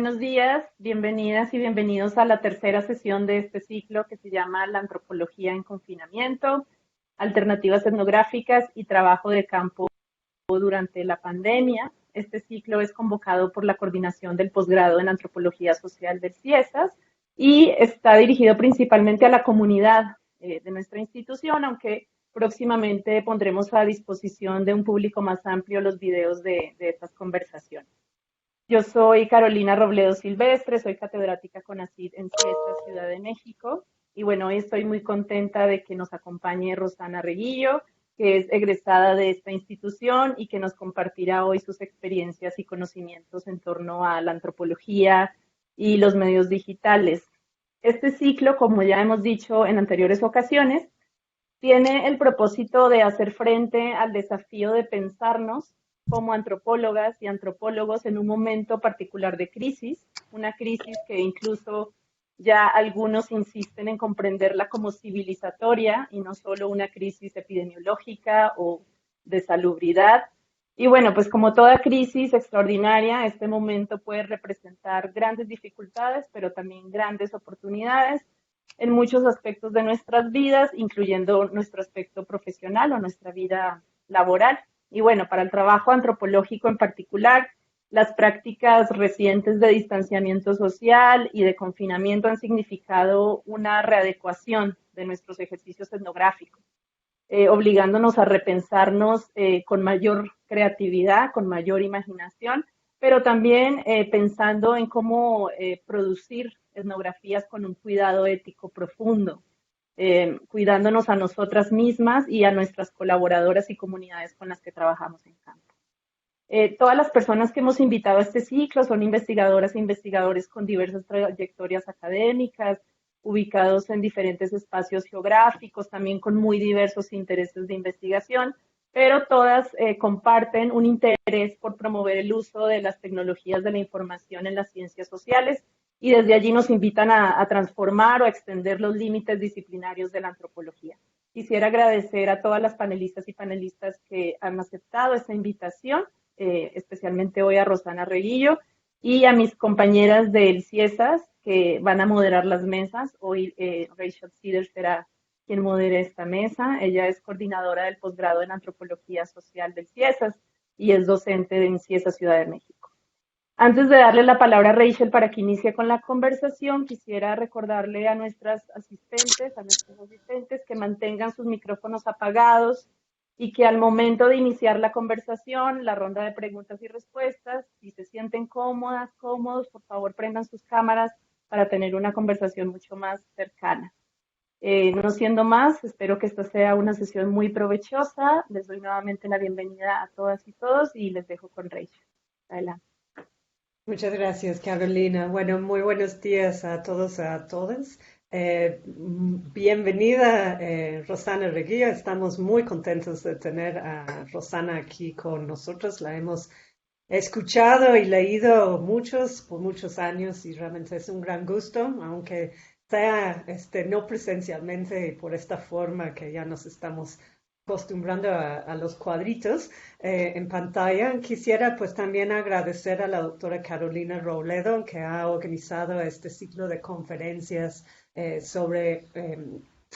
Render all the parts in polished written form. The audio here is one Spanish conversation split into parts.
buenos días, bienvenidas y bienvenidos a la tercera sesión de este ciclo que se llama La antropología en confinamiento, alternativas etnográficas y trabajo de campo durante la pandemia. Este ciclo es convocado por la Coordinación del Posgrado en Antropología Social del CIESAS y está dirigido principalmente a la comunidad de nuestra institución, aunque próximamente pondremos a disposición de un público más amplio los videos de estas conversaciones. Yo soy Carolina Robledo Silvestre, soy catedrática CONACYT en CIESAS, Ciudad de México. Y bueno, hoy estoy muy contenta de que nos acompañe Rosana Reguillo, que es egresada de esta institución y que nos compartirá hoy sus experiencias y conocimientos en torno a la antropología y los medios digitales. Este ciclo, como ya hemos dicho en anteriores ocasiones, tiene el propósito de hacer frente al desafío de pensarnos como antropólogas y antropólogos en un momento particular de crisis, una crisis que incluso ya algunos insisten en comprenderla como civilizatoria y no solo una crisis epidemiológica o de salubridad. Y bueno, pues como toda crisis extraordinaria, este momento puede representar grandes dificultades, pero también grandes oportunidades en muchos aspectos de nuestras vidas, incluyendo nuestro aspecto profesional o nuestra vida laboral. Y bueno, para el trabajo antropológico en particular, las prácticas recientes de distanciamiento social y de confinamiento han significado una readecuación de nuestros ejercicios etnográficos, obligándonos a repensarnos con mayor creatividad, con mayor imaginación, pero también pensando en cómo producir etnografías con un cuidado ético profundo, cuidándonos a nosotras mismas y a nuestras colaboradoras y comunidades con las que trabajamos en campo. Todas las personas que hemos invitado a este ciclo son investigadoras e investigadores con diversas trayectorias académicas, ubicados en diferentes espacios geográficos, también con muy diversos intereses de investigación, pero todas comparten un interés por promover el uso de las tecnologías de la información en las ciencias sociales y desde allí nos invitan a transformar o a extender los límites disciplinarios de la antropología. Quisiera agradecer a todas las panelistas y panelistas que han aceptado esta invitación, especialmente hoy a Rosana Reguillo y a mis compañeras del CIESAS que van a moderar las mesas. Hoy Rachel Cedar será quien modere esta mesa. Ella es coordinadora del posgrado en Antropología Social del CIESAS y es docente en CIESAS Ciudad de México. Antes de darle la palabra a Rachel para que inicie con la conversación, quisiera recordarle a nuestros asistentes que mantengan sus micrófonos apagados y que al momento de iniciar la conversación, la ronda de preguntas y respuestas, si se sienten cómodas, cómodos, por favor prendan sus cámaras para tener una conversación mucho más cercana. No siendo más, espero que esta sea una sesión muy provechosa. Les doy nuevamente la bienvenida a todas y todos y les dejo con Rachel. Adelante. Muchas gracias, Carolina. Bueno, muy buenos días a todos, a todas. Bienvenida, Rosana Reguillo. Estamos muy contentos de tener a Rosana aquí con nosotros. La hemos escuchado y leído por muchos años y realmente es un gran gusto, aunque sea no presencialmente y por esta forma que ya nos estamos acostumbrando a los cuadritos en pantalla. Quisiera pues también agradecer a la doctora Carolina Robledo que ha organizado este ciclo de conferencias sobre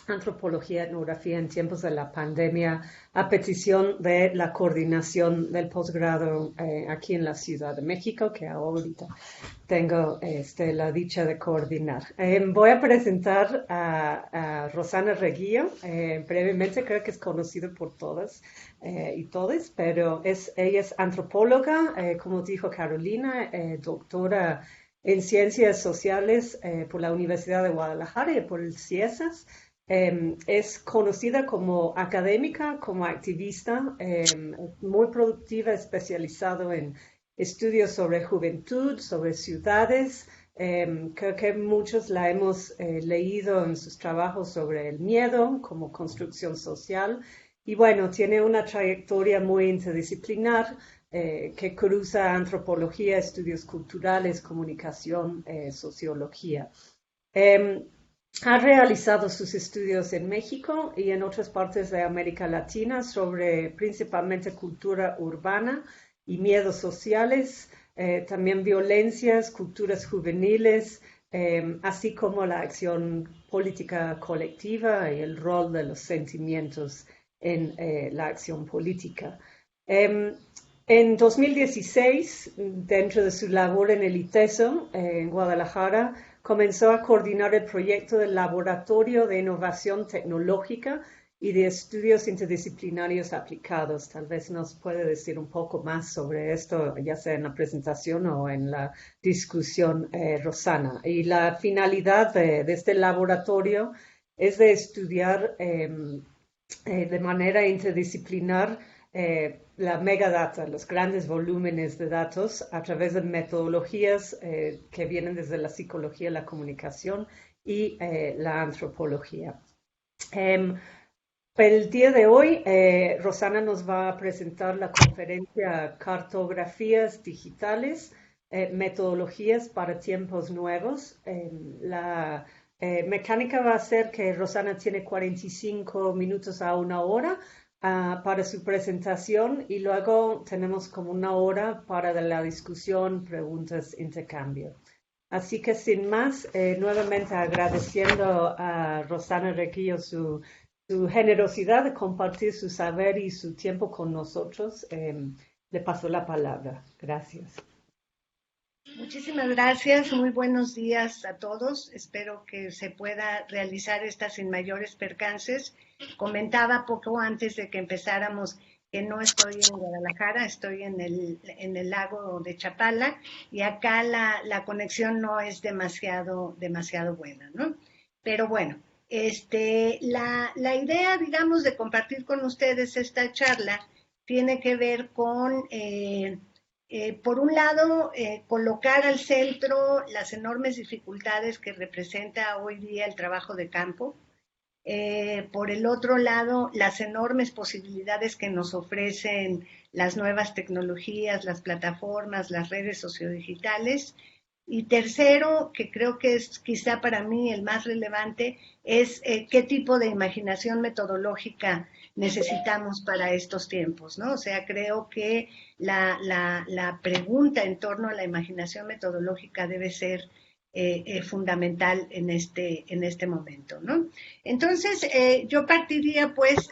antropología, etnografía en tiempos de la pandemia, a petición de la coordinación del posgrado aquí en la Ciudad de México, que ahorita tengo la dicha de coordinar. Voy a presentar a Rosana Reguillo. Brevemente, creo que es conocido por todas y todos, pero ella es antropóloga, como dijo Carolina, doctora en Ciencias Sociales por la Universidad de Guadalajara y por el CIESAS. Es conocida como académica, como activista, muy productiva, especializado en estudios sobre juventud, sobre ciudades. Creo que muchos la hemos leído en sus trabajos sobre el miedo como construcción social. Y bueno, tiene una trayectoria muy interdisciplinar que cruza antropología, estudios culturales, comunicación, sociología. Ha realizado sus estudios en México y en otras partes de América Latina sobre principalmente cultura urbana y miedos sociales, también violencias, culturas juveniles, así como la acción política colectiva y el rol de los sentimientos en la acción política. En 2016, dentro de su labor en el ITESO, en Guadalajara, comenzó a coordinar el proyecto del Laboratorio de Innovación Tecnológica y de Estudios Interdisciplinarios Aplicados. Tal vez nos puede decir un poco más sobre esto, ya sea en la presentación o en la discusión, Rosana. Y la finalidad de este laboratorio es de estudiar de manera interdisciplinar la megadata, los grandes volúmenes de datos a través de metodologías que vienen desde la psicología, la comunicación y la antropología. El día de hoy, Rosana nos va a presentar la conferencia Cartografías Digitales, Metodologías para Tiempos Nuevos. La mecánica va a ser que Rosana tiene 45 minutos a una hora para su presentación y luego tenemos como una hora para la discusión, preguntas, intercambio. Así que sin más, nuevamente agradeciendo a Rosana Requillo su generosidad de compartir su saber y su tiempo con nosotros. Le paso la palabra. Gracias. Muchísimas gracias, muy buenos días a todos. Espero que se pueda realizar esta sin mayores percances. Comentaba poco antes de que empezáramos que no estoy en Guadalajara, estoy en el lago de Chapala y acá la conexión no es demasiado buena, ¿no? Pero bueno, la idea, digamos, de compartir con ustedes esta charla tiene que ver con, por un lado, colocar al centro las enormes dificultades que representa hoy día el trabajo de campo. Por el otro lado, las enormes posibilidades que nos ofrecen las nuevas tecnologías, las plataformas, las redes sociodigitales. Y tercero, que creo que es quizá para mí el más relevante, es qué tipo de imaginación metodológica necesitamos para estos tiempos, ¿no? O sea, creo que la pregunta en torno a la imaginación metodológica debe ser fundamental en este momento, ¿no? Entonces, yo partiría, pues,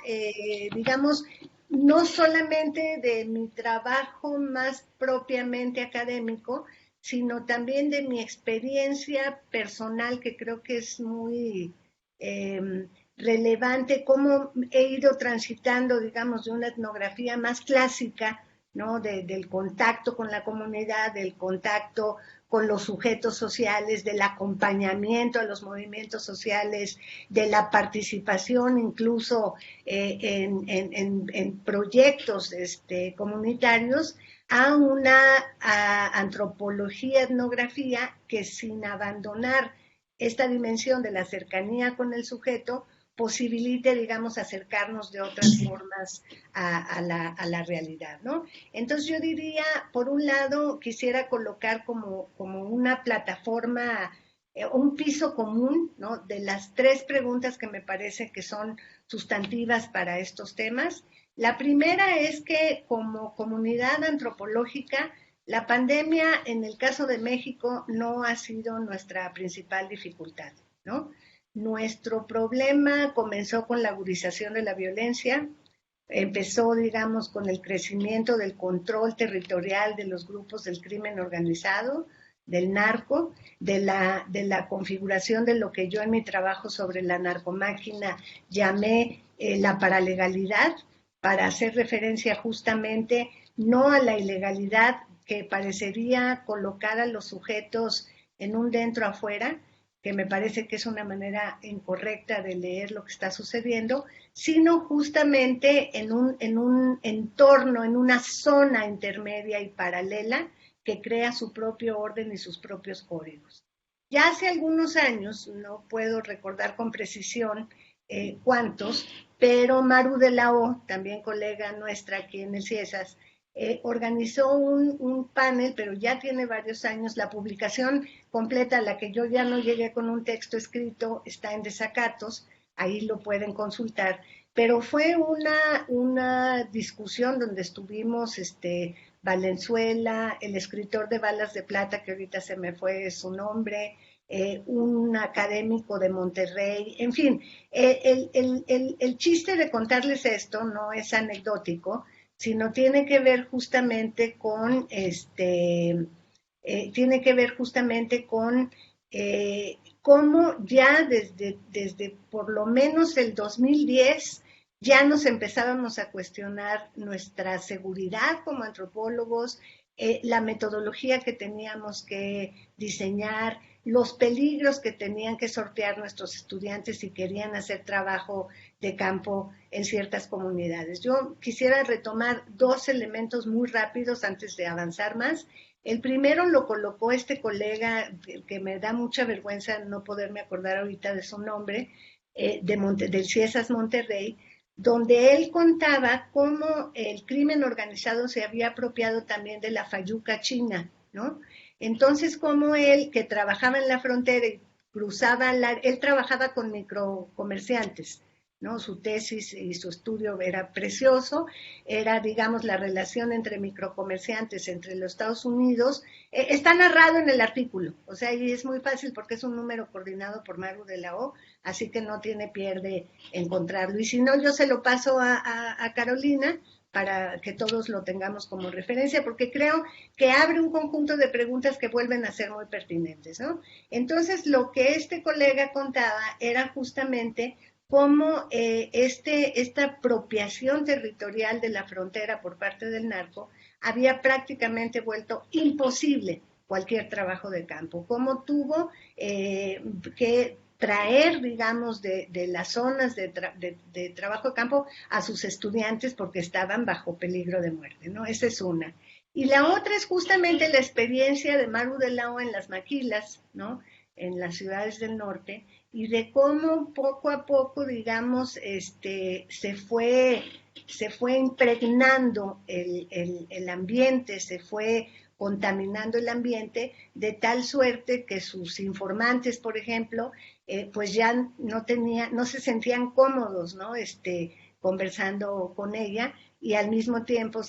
digamos, no solamente de mi trabajo más propiamente académico, sino también de mi experiencia personal, que creo que es muy relevante, cómo he ido transitando, digamos, de una etnografía más clásica, ¿no? Del contacto con la comunidad, del contacto con los sujetos sociales, del acompañamiento a los movimientos sociales, de la participación incluso en proyectos comunitarios, a una antropología, etnografía que sin abandonar esta dimensión de la cercanía con el sujeto, posibilite, digamos, acercarnos de otras formas a la realidad, ¿no? Entonces yo diría, por un lado, quisiera colocar como una plataforma, un piso común, ¿no? De las tres preguntas que me parece que son sustantivas para estos temas. La primera es que como comunidad antropológica, la pandemia en el caso de México no ha sido nuestra principal dificultad, ¿no? Nuestro problema comenzó con la agudización de la violencia, empezó, digamos, con el crecimiento del control territorial de los grupos del crimen organizado, del narco, de la configuración de lo que yo en mi trabajo sobre la narcomáquina llamé la paralegalidad, para hacer referencia justamente no a la ilegalidad que parecería colocar a los sujetos en un dentro afuera, que me parece que es una manera incorrecta de leer lo que está sucediendo, sino justamente en un entorno, en una zona intermedia y paralela que crea su propio orden y sus propios códigos. Ya hace algunos años, no puedo recordar con precisión cuántos, pero Maru de la O, también colega nuestra aquí en el CIESAS, organizó un panel, pero ya tiene varios años. La publicación completa, a la que yo ya no llegué con un texto escrito, está en Desacatos, ahí lo pueden consultar, pero fue una discusión donde estuvimos Valenzuela, el escritor de Balas de Plata, que ahorita se me fue su nombre, un académico de Monterrey, en fin, el chiste de contarles esto no es anecdótico, sino tiene que ver justamente con cómo ya desde por lo menos el 2010 ya nos empezábamos a cuestionar nuestra seguridad como antropólogos, la metodología que teníamos que diseñar, los peligros que tenían que sortear nuestros estudiantes si querían hacer trabajo de campo en ciertas comunidades. Yo quisiera retomar dos elementos muy rápidos antes de avanzar más. El primero lo colocó este colega, que me da mucha vergüenza no poderme acordar ahorita de su nombre, del CIESAS Monterrey, donde él contaba cómo el crimen organizado se había apropiado también de la fayuca china, ¿no? Entonces, como él, que trabajaba en la frontera y él trabajaba con microcomerciantes, ¿no? Su tesis y su estudio era precioso, era, digamos, la relación entre microcomerciantes entre los Estados Unidos, está narrado en el artículo, o sea, y es muy fácil porque es un número coordinado por Maru de la O, así que no tiene pierde encontrarlo, y si no, yo se lo paso a Carolina, para que todos lo tengamos como referencia, porque creo que abre un conjunto de preguntas que vuelven a ser muy pertinentes, ¿no? Entonces, lo que este colega contaba era justamente cómo esta apropiación territorial de la frontera por parte del narco había prácticamente vuelto imposible cualquier trabajo de campo, cómo tuvo que traer, digamos, de las zonas de trabajo de campo a sus estudiantes porque estaban bajo peligro de muerte, ¿no? Esa es una. Y la otra es justamente la experiencia de Maru de la O en las maquilas, ¿no? En las ciudades del norte, y de cómo poco a poco, digamos, se fue impregnando el ambiente, se fue contaminando el ambiente, de tal suerte que sus informantes, por ejemplo, pues ya no se sentían cómodos, ¿no? Conversando con ella, y al mismo tiempo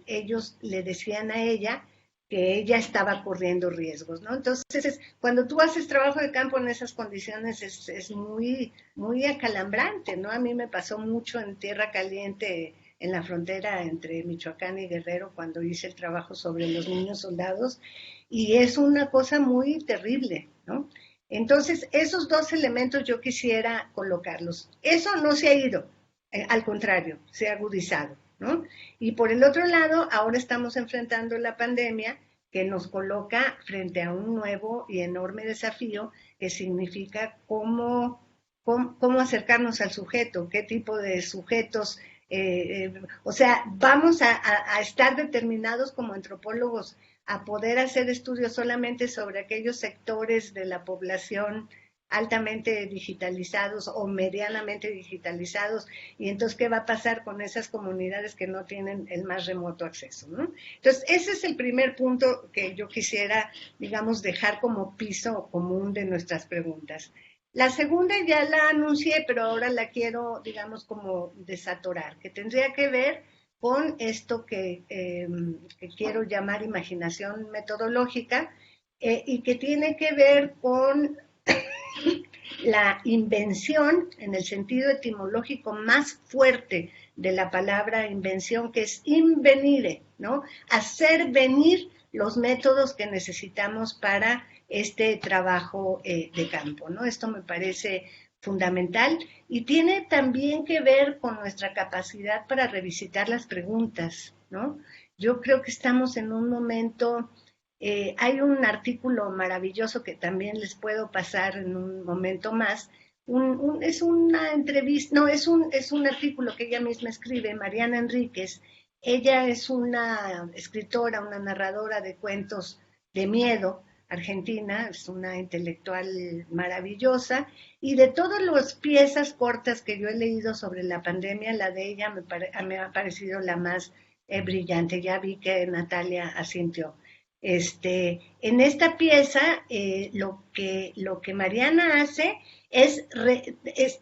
ellos le decían a ella que ella estaba corriendo riesgos, ¿no? Entonces, cuando tú haces trabajo de campo en esas condiciones es muy, muy acalambrante, ¿no? A mí me pasó mucho en Tierra Caliente, en la frontera entre Michoacán y Guerrero, cuando hice el trabajo sobre los niños soldados, y es una cosa muy terrible, ¿no? Entonces, esos dos elementos yo quisiera colocarlos. Eso no se ha ido, al contrario, se ha agudizado, ¿no? Y por el otro lado, ahora estamos enfrentando la pandemia que nos coloca frente a un nuevo y enorme desafío que significa cómo acercarnos al sujeto, qué tipo de sujetos, o sea, vamos a estar determinados como antropólogos a poder hacer estudios solamente sobre aquellos sectores de la población altamente digitalizados o medianamente digitalizados, y entonces, ¿qué va a pasar con esas comunidades que no tienen el más remoto acceso, ¿no? Entonces, ese es el primer punto que yo quisiera, digamos, dejar como piso común de nuestras preguntas. La segunda ya la anuncié, pero ahora la quiero, digamos, como desatorar, que tendría que ver con esto que quiero llamar imaginación metodológica, y que tiene que ver con la invención, en el sentido etimológico más fuerte de la palabra invención, que es invenire, ¿no? Hacer venir los métodos que necesitamos para este trabajo de campo, ¿no? Esto me parece fundamental y tiene también que ver con nuestra capacidad para revisitar las preguntas, ¿no? Yo creo que estamos en un momento... hay un artículo maravilloso que también les puedo pasar en un momento más. Es una entrevista, no, es un artículo que ella misma escribe, Mariana Enríquez. Ella es una escritora, una narradora de cuentos de miedo argentina, es una intelectual maravillosa, y de todas las piezas cortas que yo he leído sobre la pandemia, la de ella me ha parecido la más brillante. Ya vi que Natalia asintió. En esta pieza, lo que Mariana hace es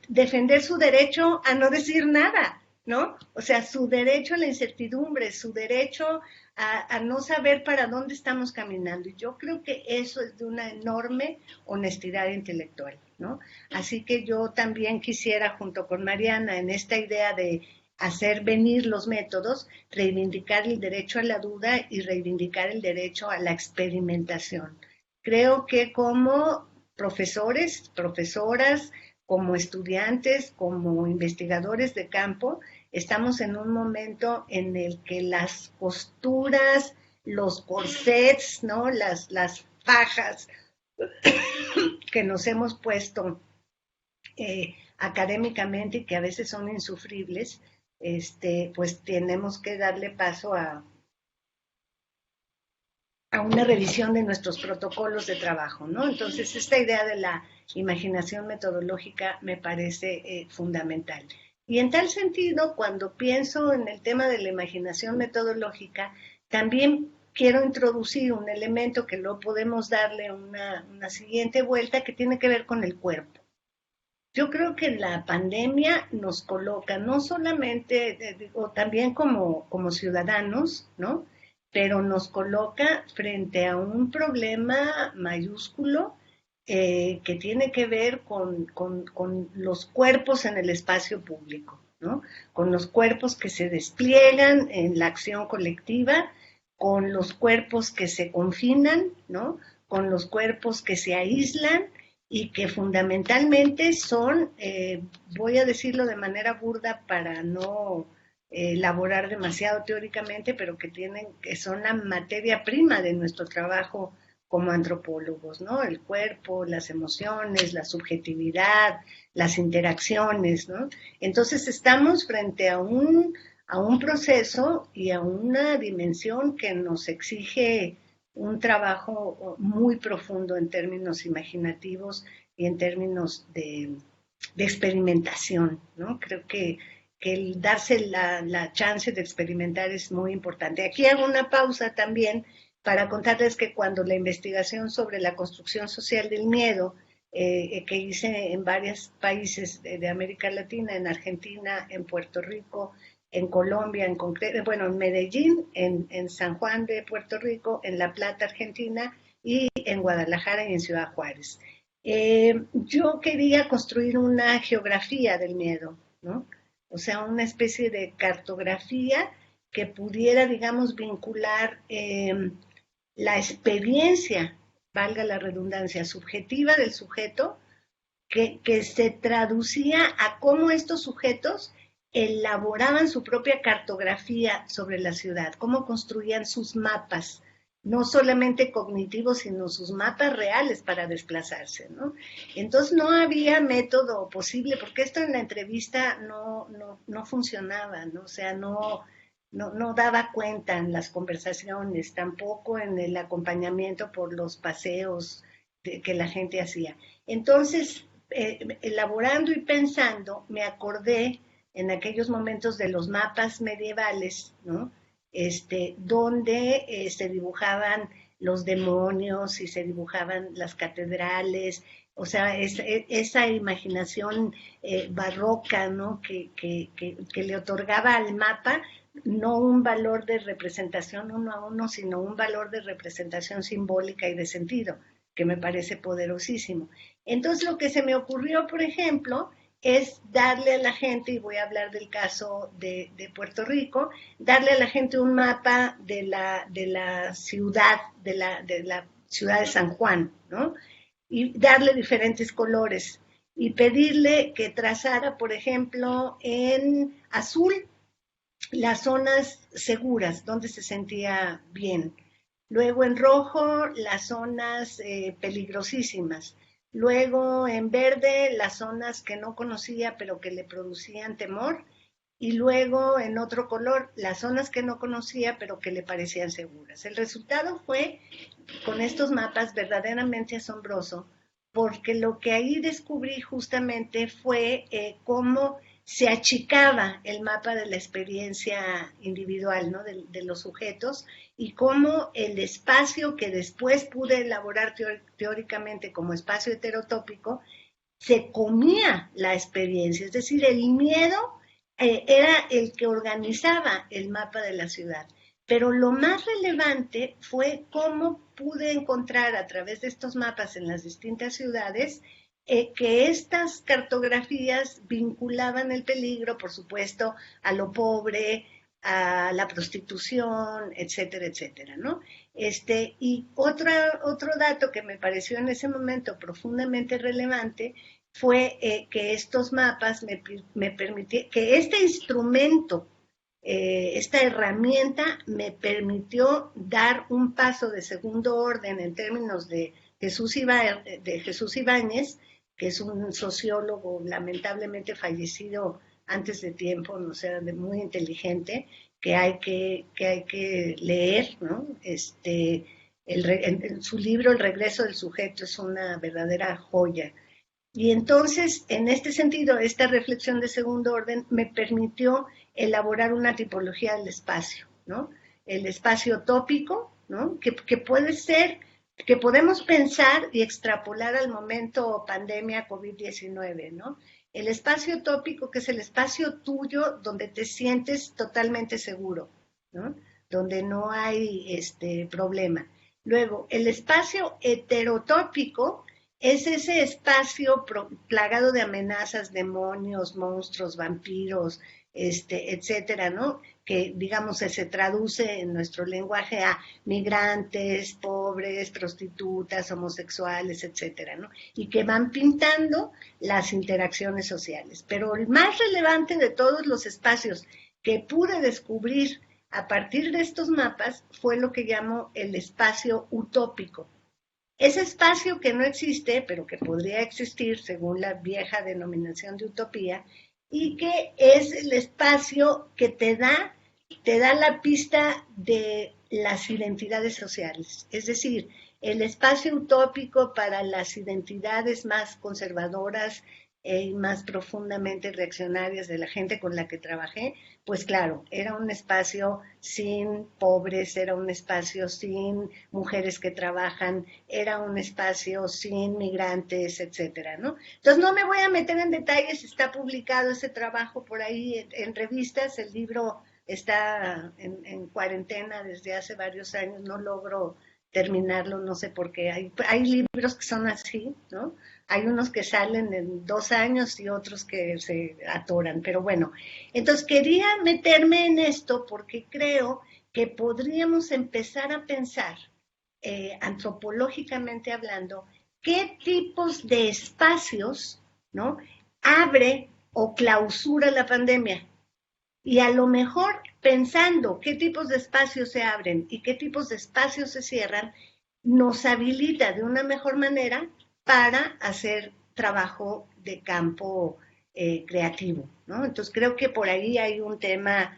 defender su derecho a no decir nada, ¿no? O sea, su derecho a la incertidumbre, su derecho a no saber para dónde estamos caminando. Y yo creo que eso es de una enorme honestidad intelectual, ¿no? Así que yo también quisiera, junto con Mariana, en esta idea de hacer venir los métodos, reivindicar el derecho a la duda y reivindicar el derecho a la experimentación. Creo que como profesores, profesoras, como estudiantes, como investigadores de campo, estamos en un momento en el que las costuras, los corsets, ¿no? las fajas que nos hemos puesto académicamente y que a veces son insufribles, pues tenemos que darle paso a una revisión de nuestros protocolos de trabajo, ¿no? Entonces, esta idea de la imaginación metodológica me parece fundamental. Y en tal sentido, cuando pienso en el tema de la imaginación metodológica, también quiero introducir un elemento que luego podemos darle una siguiente vuelta que tiene que ver con el cuerpo. Yo creo que la pandemia nos coloca no solamente, o también como ciudadanos, ¿no? Pero nos coloca frente a un problema mayúsculo que tiene que ver con los cuerpos en el espacio público, ¿no? Con los cuerpos que se despliegan en la acción colectiva, con los cuerpos que se confinan, ¿no? Con los cuerpos que se aíslan y que fundamentalmente son, voy a decirlo de manera burda para no elaborar demasiado teóricamente, pero que son la materia prima de nuestro trabajo como antropólogos, ¿no? El cuerpo, las emociones, la subjetividad, las interacciones, ¿no? Entonces estamos frente a un proceso y a una dimensión que nos exige un trabajo muy profundo en términos imaginativos y en términos de experimentación, ¿no? Creo que el darse la chance de experimentar es muy importante. Aquí hago una pausa también para contarles que cuando la investigación sobre la construcción social del miedo que hice en varios países de América Latina, en Argentina, en Puerto Rico, en Colombia, en concreto, bueno, en Medellín, en San Juan de Puerto Rico, en La Plata, Argentina, y en Guadalajara y en Ciudad Juárez. Yo quería construir una geografía del miedo, ¿no? O sea, una especie de cartografía que pudiera, digamos, vincular la experiencia, valga la redundancia, subjetiva del sujeto, que se traducía a cómo estos sujetos elaboraban su propia cartografía sobre la ciudad, cómo construían sus mapas, no solamente cognitivos, sino sus mapas reales para desplazarse, ¿no? Entonces no había método posible, porque esto en la entrevista no funcionaba, ¿no? O sea, no daba cuenta en las conversaciones, tampoco en el acompañamiento por los paseos que la gente hacía. Entonces, elaborando y pensando, me acordé en aquellos momentos de los mapas medievales, ¿no? Donde se dibujaban los demonios y se dibujaban las catedrales, o sea, esa imaginación barroca, ¿no? Que le otorgaba al mapa no un valor de representación uno a uno, sino un valor de representación simbólica y de sentido, que me parece poderosísimo. Entonces, lo que se me ocurrió, por ejemplo, es darle a la gente, y voy a hablar del caso de Puerto Rico, darle a la gente un mapa de la ciudad, de la ciudad de San Juan, ¿no? Y darle diferentes colores y pedirle que trazara, por ejemplo, en azul las zonas seguras, donde se sentía bien. Luego en rojo las zonas peligrosísimas. Luego en verde las zonas que no conocía pero que le producían temor, y luego en otro color las zonas que no conocía pero que le parecían seguras. El resultado fue, con estos mapas, verdaderamente asombroso, porque lo que ahí descubrí justamente fue cómo se achicaba el mapa de la experiencia individual, ¿no? de los sujetos, y cómo el espacio que después pude elaborar teóricamente como espacio heterotópico se comía la experiencia, es decir, el miedo era el que organizaba el mapa de la ciudad. Pero lo más relevante fue cómo pude encontrar a través de estos mapas en las distintas ciudades que estas cartografías vinculaban el peligro, por supuesto, a lo pobre, a la prostitución, etcétera, etcétera, ¿no? Y otro dato que me pareció en ese momento profundamente relevante fue que estos mapas me permitieron, que este instrumento, esta herramienta me permitió dar un paso de segundo orden en términos de Jesús Ibáñez, que es un sociólogo lamentablemente fallecido antes de tiempo, no sé, muy inteligente, que hay que leer, ¿no? Su libro El regreso del sujeto es una verdadera joya. Y entonces, en este sentido, esta reflexión de segundo orden me permitió elaborar una tipología del espacio, ¿no? El espacio tópico, ¿no? Que puede ser, que podemos pensar y extrapolar al momento pandemia COVID-19, ¿no? El espacio tópico, que es el espacio tuyo donde te sientes totalmente seguro, ¿no? Donde no hay problema. Luego, el espacio heterotópico es ese espacio plagado de amenazas, demonios, monstruos, vampiros, etcétera, ¿no? Que, digamos, se traduce en nuestro lenguaje a migrantes, pobres, prostitutas, homosexuales, etcétera, ¿no? Y que van pintando las interacciones sociales. Pero el más relevante de todos los espacios que pude descubrir a partir de estos mapas fue lo que llamo el espacio utópico. Ese espacio que no existe, pero que podría existir según la vieja denominación de utopía, y que es el espacio que te da la pista de las identidades sociales. Es decir, el espacio utópico para las identidades más conservadoras y más profundamente reaccionarias de la gente con la que trabajé, pues claro, era un espacio sin pobres, era un espacio sin mujeres que trabajan, era un espacio sin migrantes, etcétera, ¿no? Entonces no me voy a meter en detalles, está publicado ese trabajo por ahí en revistas, el libro está en cuarentena desde hace varios años, no logro terminarlo, no sé por qué. Hay libros que son así, ¿no? Hay unos que salen en 2 años y otros que se atoran, pero bueno. Entonces quería meterme en esto porque creo que podríamos empezar a pensar, antropológicamente hablando, qué tipos de espacios, ¿no? Abre o clausura la pandemia. Y a lo mejor pensando qué tipos de espacios se abren y qué tipos de espacios se cierran, nos habilita de una mejor manera para hacer trabajo de campo creativo, ¿no? Entonces creo que por ahí hay un tema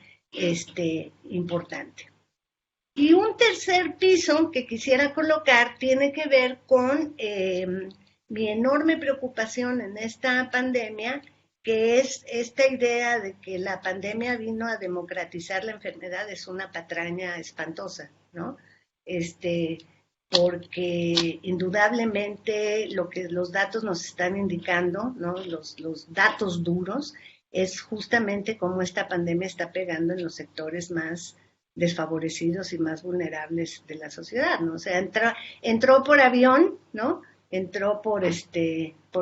importante. Y un tercer piso que quisiera colocar tiene que ver con mi enorme preocupación en esta pandemia, que es esta idea de que la pandemia vino a democratizar la enfermedad, es una patraña espantosa, ¿no? Porque indudablemente lo que los datos nos están indicando, ¿no? Los datos duros, es justamente cómo esta pandemia está pegando en los sectores más desfavorecidos y más vulnerables de la sociedad, ¿no? O sea, entró por avión, ¿no? Entró por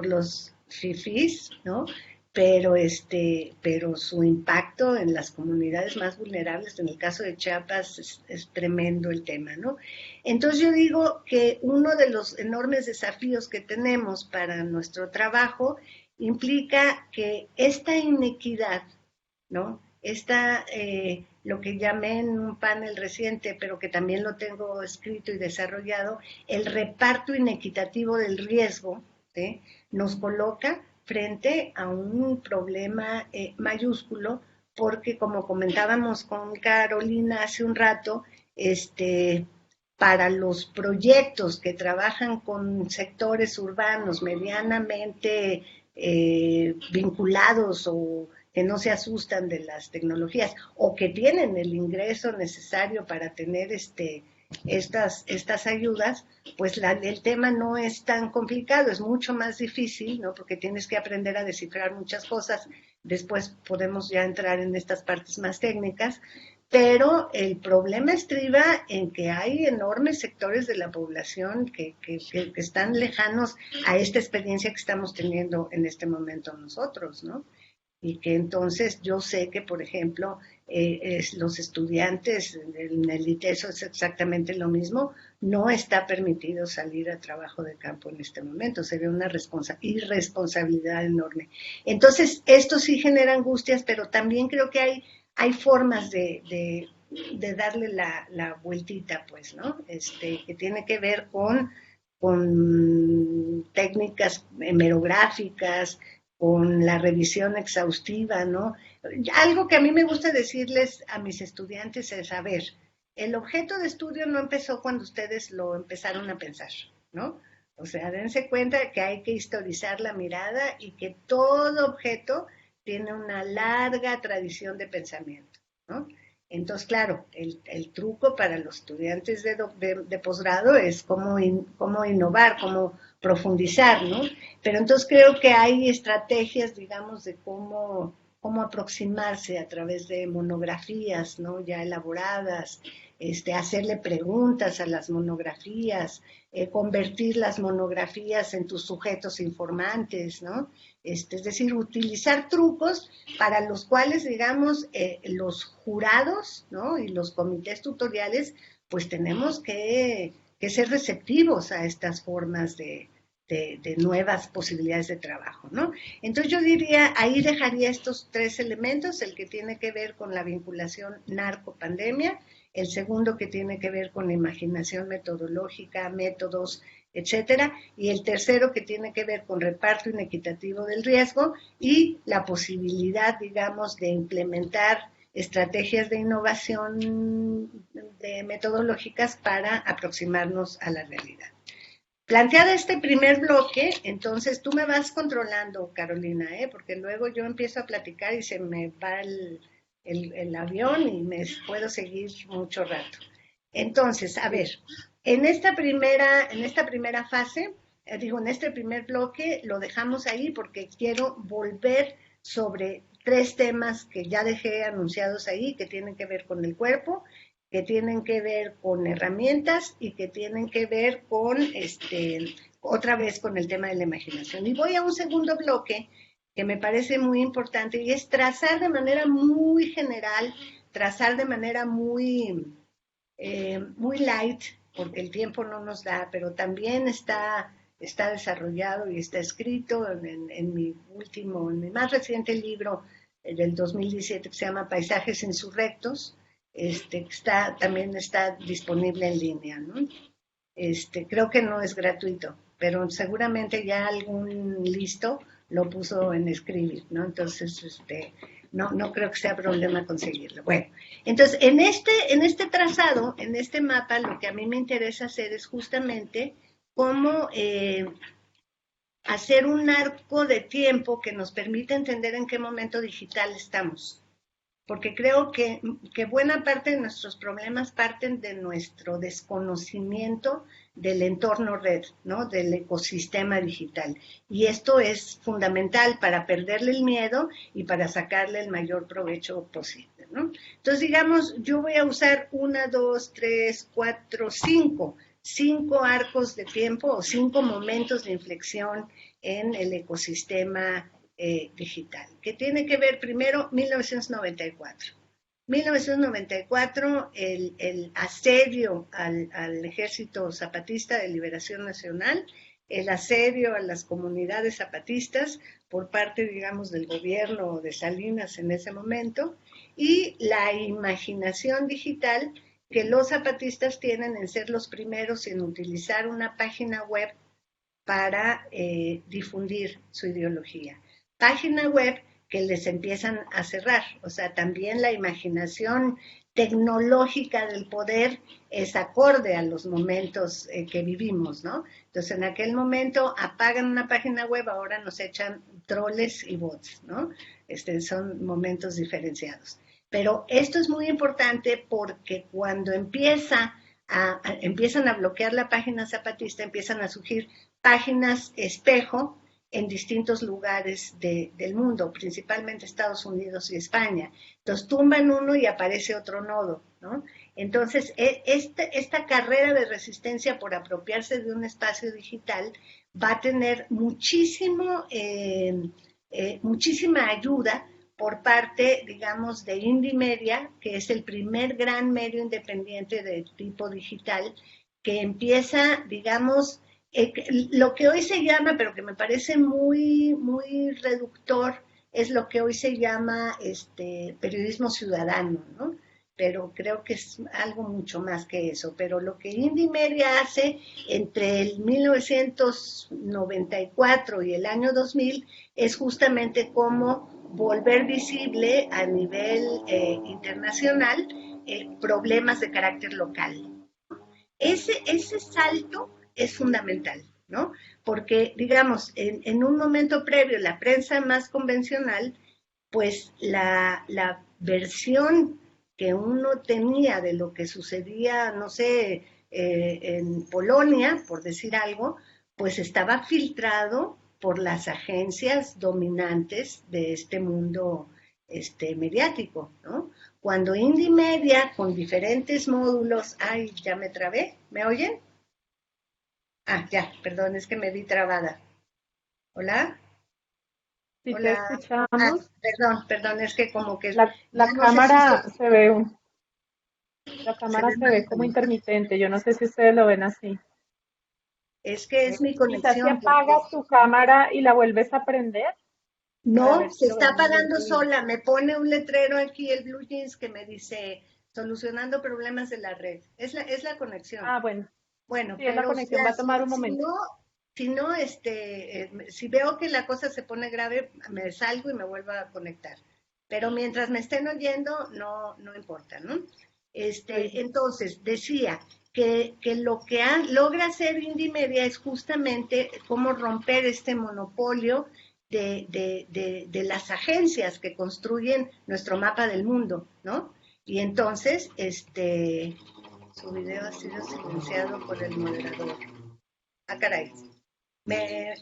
los fifís, ¿no? Pero su impacto en las comunidades más vulnerables, en el caso de Chiapas, es tremendo el tema, ¿no? Entonces yo digo que uno de los enormes desafíos que tenemos para nuestro trabajo implica que esta inequidad, ¿no? Lo que llamé en un panel reciente, pero que también lo tengo escrito y desarrollado, el reparto inequitativo del riesgo, ¿sí? Nos coloca frente a un problema mayúsculo, porque como comentábamos con Carolina hace un rato, para los proyectos que trabajan con sectores urbanos medianamente vinculados o que no se asustan de las tecnologías o que tienen el ingreso necesario para tener estas ayudas, pues el tema no es tan complicado, es mucho más difícil, ¿no? Porque tienes que aprender a descifrar muchas cosas. Después podemos ya entrar en estas partes más técnicas, pero el problema estriba en que hay enormes sectores de la población que están lejanos a esta experiencia que estamos teniendo en este momento nosotros, ¿no? Y que entonces yo sé que, por ejemplo, los estudiantes en el ITESO es exactamente lo mismo, no está permitido salir a trabajo de campo en este momento, sería una irresponsabilidad enorme. Entonces, esto sí genera angustias, pero también creo que hay formas de darle la vueltita, pues, ¿no? Que tiene que ver con técnicas hemerográficas, con la revisión exhaustiva, ¿no? Algo que a mí me gusta decirles a mis estudiantes es, a ver, el objeto de estudio no empezó cuando ustedes lo empezaron a pensar, ¿no? O sea, dense cuenta que hay que historizar la mirada y que todo objeto tiene una larga tradición de pensamiento, ¿no? Entonces, claro, el truco para los estudiantes de posgrado es cómo innovar, cómo profundizar, ¿no? Pero entonces creo que hay estrategias, digamos, de cómo aproximarse a través de monografías, ¿no? Ya elaboradas, hacerle preguntas a las monografías, convertir las monografías en tus sujetos informantes, ¿no? Es decir, utilizar trucos para los cuales, digamos, los jurados, ¿no? Y los comités tutoriales, pues tenemos que ser receptivos a estas formas de nuevas posibilidades de trabajo, ¿no? Entonces yo diría, ahí dejaría estos 3 elementos, el que tiene que ver con la vinculación narco-pandemia, el segundo que tiene que ver con la imaginación metodológica, métodos, etcétera, y el tercero que tiene que ver con reparto inequitativo del riesgo y la posibilidad, digamos, de implementar estrategias de innovación metodológicas para aproximarnos a la realidad. Planteada este primer bloque, entonces tú me vas controlando, Carolina, porque luego yo empiezo a platicar y se me va el avión y me puedo seguir mucho rato. Entonces, a ver, en esta primera fase, en este primer bloque lo dejamos ahí porque quiero volver sobre 3 temas que ya dejé anunciados ahí, que tienen que ver con el cuerpo, que tienen que ver con herramientas y que tienen que ver con, otra vez con el tema de la imaginación. Y voy a un segundo bloque que me parece muy importante y es trazar de manera muy general, trazar de manera muy light, porque el tiempo no nos da, pero también está desarrollado y está escrito en mi más reciente libro del 2017 que se llama Paisajes Insurrectos, también está disponible en línea, ¿no? Creo que no es gratuito, pero seguramente ya algún listo lo puso en escribir, ¿no? Entonces, no creo que sea problema conseguirlo. Bueno, entonces, en este trazado, en este mapa, lo que a mí me interesa hacer es justamente cómo hacer un arco de tiempo que nos permita entender en qué momento digital estamos. Porque creo que buena parte de nuestros problemas parten de nuestro desconocimiento del entorno red, ¿no? Del ecosistema digital. Y esto es fundamental para perderle el miedo y para sacarle el mayor provecho posible, ¿no? Entonces, digamos, yo voy a usar 1, 2, 3, 4, 5 arcos de tiempo o 5 momentos de inflexión en el ecosistema digital, que tiene que ver primero 1994. 1994, el asedio al Ejército Zapatista de Liberación Nacional, el asedio a las comunidades zapatistas por parte, digamos, del gobierno de Salinas en ese momento, y la imaginación digital que los zapatistas tienen en ser los primeros en utilizar una página web para difundir su ideología. Página web que les empiezan a cerrar, o sea, también la imaginación tecnológica del poder es acorde a los momentos que vivimos, ¿no? Entonces, en aquel momento apagan una página web, ahora nos echan troles y bots, ¿no? Son momentos diferenciados. Pero esto es muy importante porque cuando empiezan a bloquear la página zapatista, empiezan a surgir páginas espejo en distintos lugares del mundo, principalmente Estados Unidos y España. Entonces tumban uno y aparece otro nodo, ¿no? Entonces, esta carrera de resistencia por apropiarse de un espacio digital va a tener muchísima ayuda por parte, digamos, de Indymedia, que es el primer gran medio independiente de tipo digital, que empieza, digamos, lo que hoy se llama, pero que me parece muy, muy reductor, es lo que hoy se llama periodismo ciudadano, ¿no? Pero creo que es algo mucho más que eso. Pero lo que Indymedia hace entre el 1994 y el año 2000 es justamente cómo volver visible a nivel internacional problemas de carácter local. Ese salto es fundamental, ¿no? Porque, digamos, en un momento previo, la prensa más convencional, pues la versión que uno tenía de lo que sucedía, no sé, en Polonia, por decir algo, pues estaba filtrado por las agencias dominantes de este mundo mediático, ¿no? Cuando Indymedia, con diferentes módulos, ay, ya me trabé, ¿me oyen? Ah, ya, perdón, es que me vi trabada. ¿Hola? Si te Hola. Ah, escuchamos, perdón, es que como que la ya no sé si cámara se ve la se cámara ve se mal. ve como intermitente. Yo no sé si ustedes lo ven así. Es que es mi Quizás si conexión, porque apagas tu cámara y la vuelves a prender para no, ver se si lo está vemos apagando desde bien. sola. Me pone un letrero aquí el Blue Jeans que me dice solucionando problemas de la red. Es la conexión. Ah, bueno, Bueno, sí, es la pero conexión, va a tomar un si momento. no, si veo que la cosa se pone grave, me salgo y me vuelvo a conectar. Pero mientras me estén oyendo, no importa, ¿no? Luis. Entonces, decía que lo que logra hacer Indymedia es justamente cómo romper este monopolio de las agencias que construyen nuestro mapa del mundo, ¿no? Y entonces, su video ha sido silenciado por el moderador. Ah, caray. Me...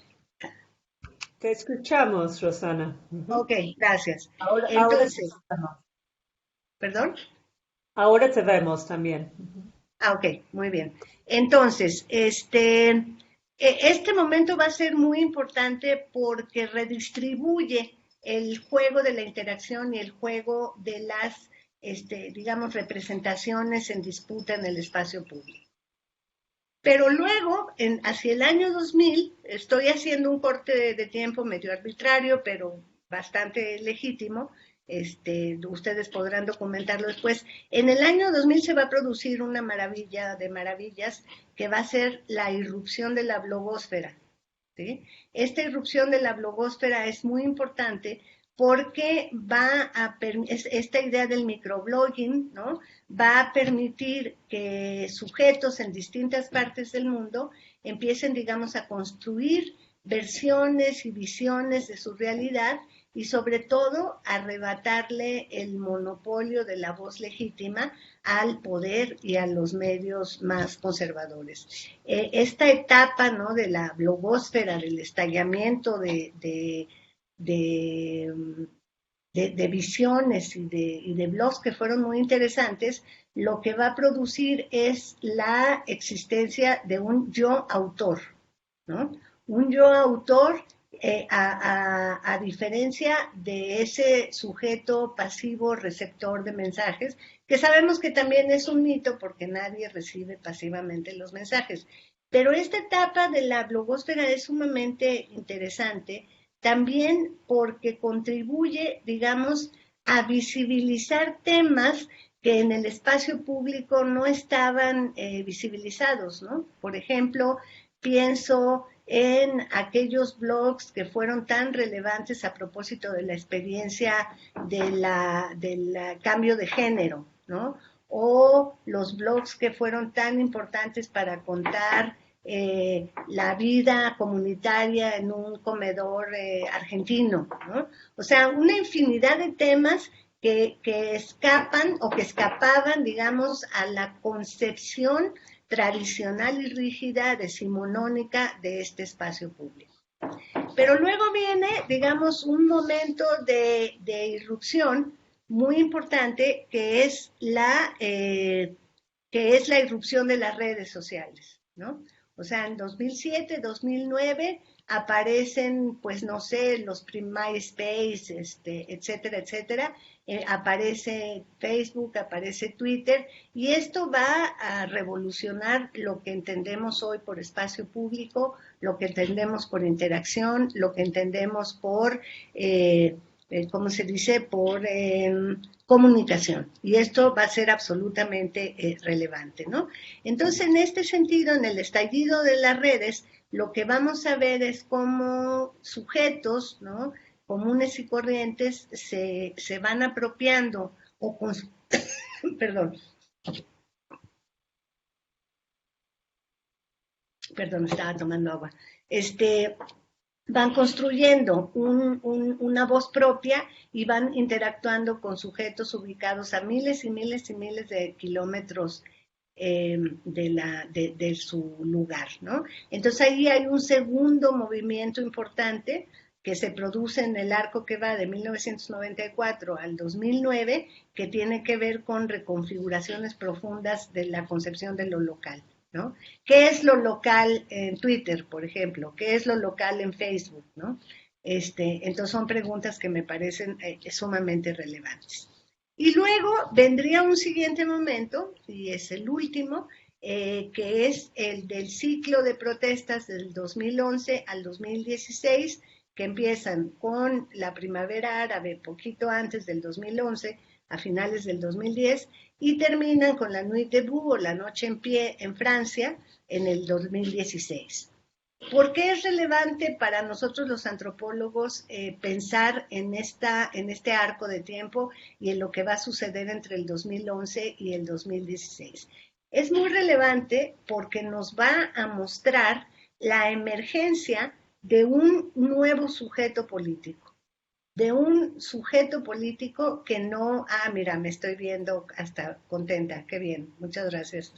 Te escuchamos, Rosana. Ok, gracias. Ahora te Entonces, vemos. ¿perdón? Ahora te vemos también. Ah, ok, muy bien. Entonces, este momento va a ser muy importante porque redistribuye el juego de la interacción y el juego de las, digamos, representaciones en disputa en el espacio público. Pero luego, hacia el año 2000, estoy haciendo un corte de tiempo medio arbitrario, pero bastante legítimo. Ustedes podrán documentarlo después. En el año 2000 se va a producir una maravilla de maravillas que va a ser la irrupción de la blogósfera, ¿sí? Esta irrupción de la blogósfera es muy importante porque esta idea del microblogging, ¿no? Va a permitir que sujetos en distintas partes del mundo empiecen, digamos, a construir versiones y visiones de su realidad y sobre todo arrebatarle el monopolio de la voz legítima al poder y a los medios más conservadores. Esta etapa, ¿no?, de la blogósfera, del estallamiento de visiones y de blogs que fueron muy interesantes, lo que va a producir es la existencia de un yo autor, ¿no? Un yo autor a diferencia de ese sujeto pasivo receptor de mensajes, que sabemos que también es un mito porque nadie recibe pasivamente los mensajes. Pero esta etapa de la blogósfera es sumamente interesante también porque contribuye, digamos, a visibilizar temas que en el espacio público no estaban visibilizados, ¿no? Por ejemplo, pienso en aquellos blogs que fueron tan relevantes a propósito de la experiencia del cambio de género, ¿no? O los blogs que fueron tan importantes para contar la vida comunitaria en un comedor argentino, ¿no? O sea, una infinidad de temas que escapan o que escapaban, digamos, a la concepción tradicional y rígida decimonónica de este espacio público. Pero luego viene, digamos, un momento de irrupción muy importante que es la irrupción de las redes sociales, ¿no? O sea, en 2007, 2009 aparecen, pues no sé, los MySpace, etcétera, etcétera. Aparece Facebook, aparece Twitter, y esto va a revolucionar lo que entendemos hoy por espacio público, lo que entendemos por interacción, lo que entendemos por, ¿cómo se dice?, por comunicación. Y esto va a ser absolutamente relevante, ¿no? Entonces, en este sentido, en el estallido de las redes, lo que vamos a ver es cómo sujetos, ¿no?, comunes y corrientes se van apropiando o con perdón, estaba tomando agua. Van construyendo una voz propia y van interactuando con sujetos ubicados a miles y miles y miles de kilómetros de su lugar, ¿no? Entonces ahí hay un segundo movimiento importante que se produce en el arco que va de 1994 al 2009, que tiene que ver con reconfiguraciones profundas de la concepción de lo local, ¿no? ¿Qué es lo local en Twitter, por ejemplo? ¿Qué es lo local en Facebook, ¿no? Entonces son preguntas que me parecen sumamente relevantes. Y luego vendría un siguiente momento, y es el último, que es el del ciclo de protestas del 2011 al 2016, que empiezan con la primavera árabe poquito antes del 2011, a finales del 2010, y terminan con la Nuit debout o la noche en pie en Francia en el 2016. ¿Por qué es relevante para nosotros los antropólogos pensar en este arco de tiempo y en lo que va a suceder entre el 2011 y el 2016? Es muy relevante porque nos va a mostrar la emergencia de un nuevo sujeto político, de un sujeto político que no, mira, me estoy viendo hasta contenta, qué bien, muchas gracias.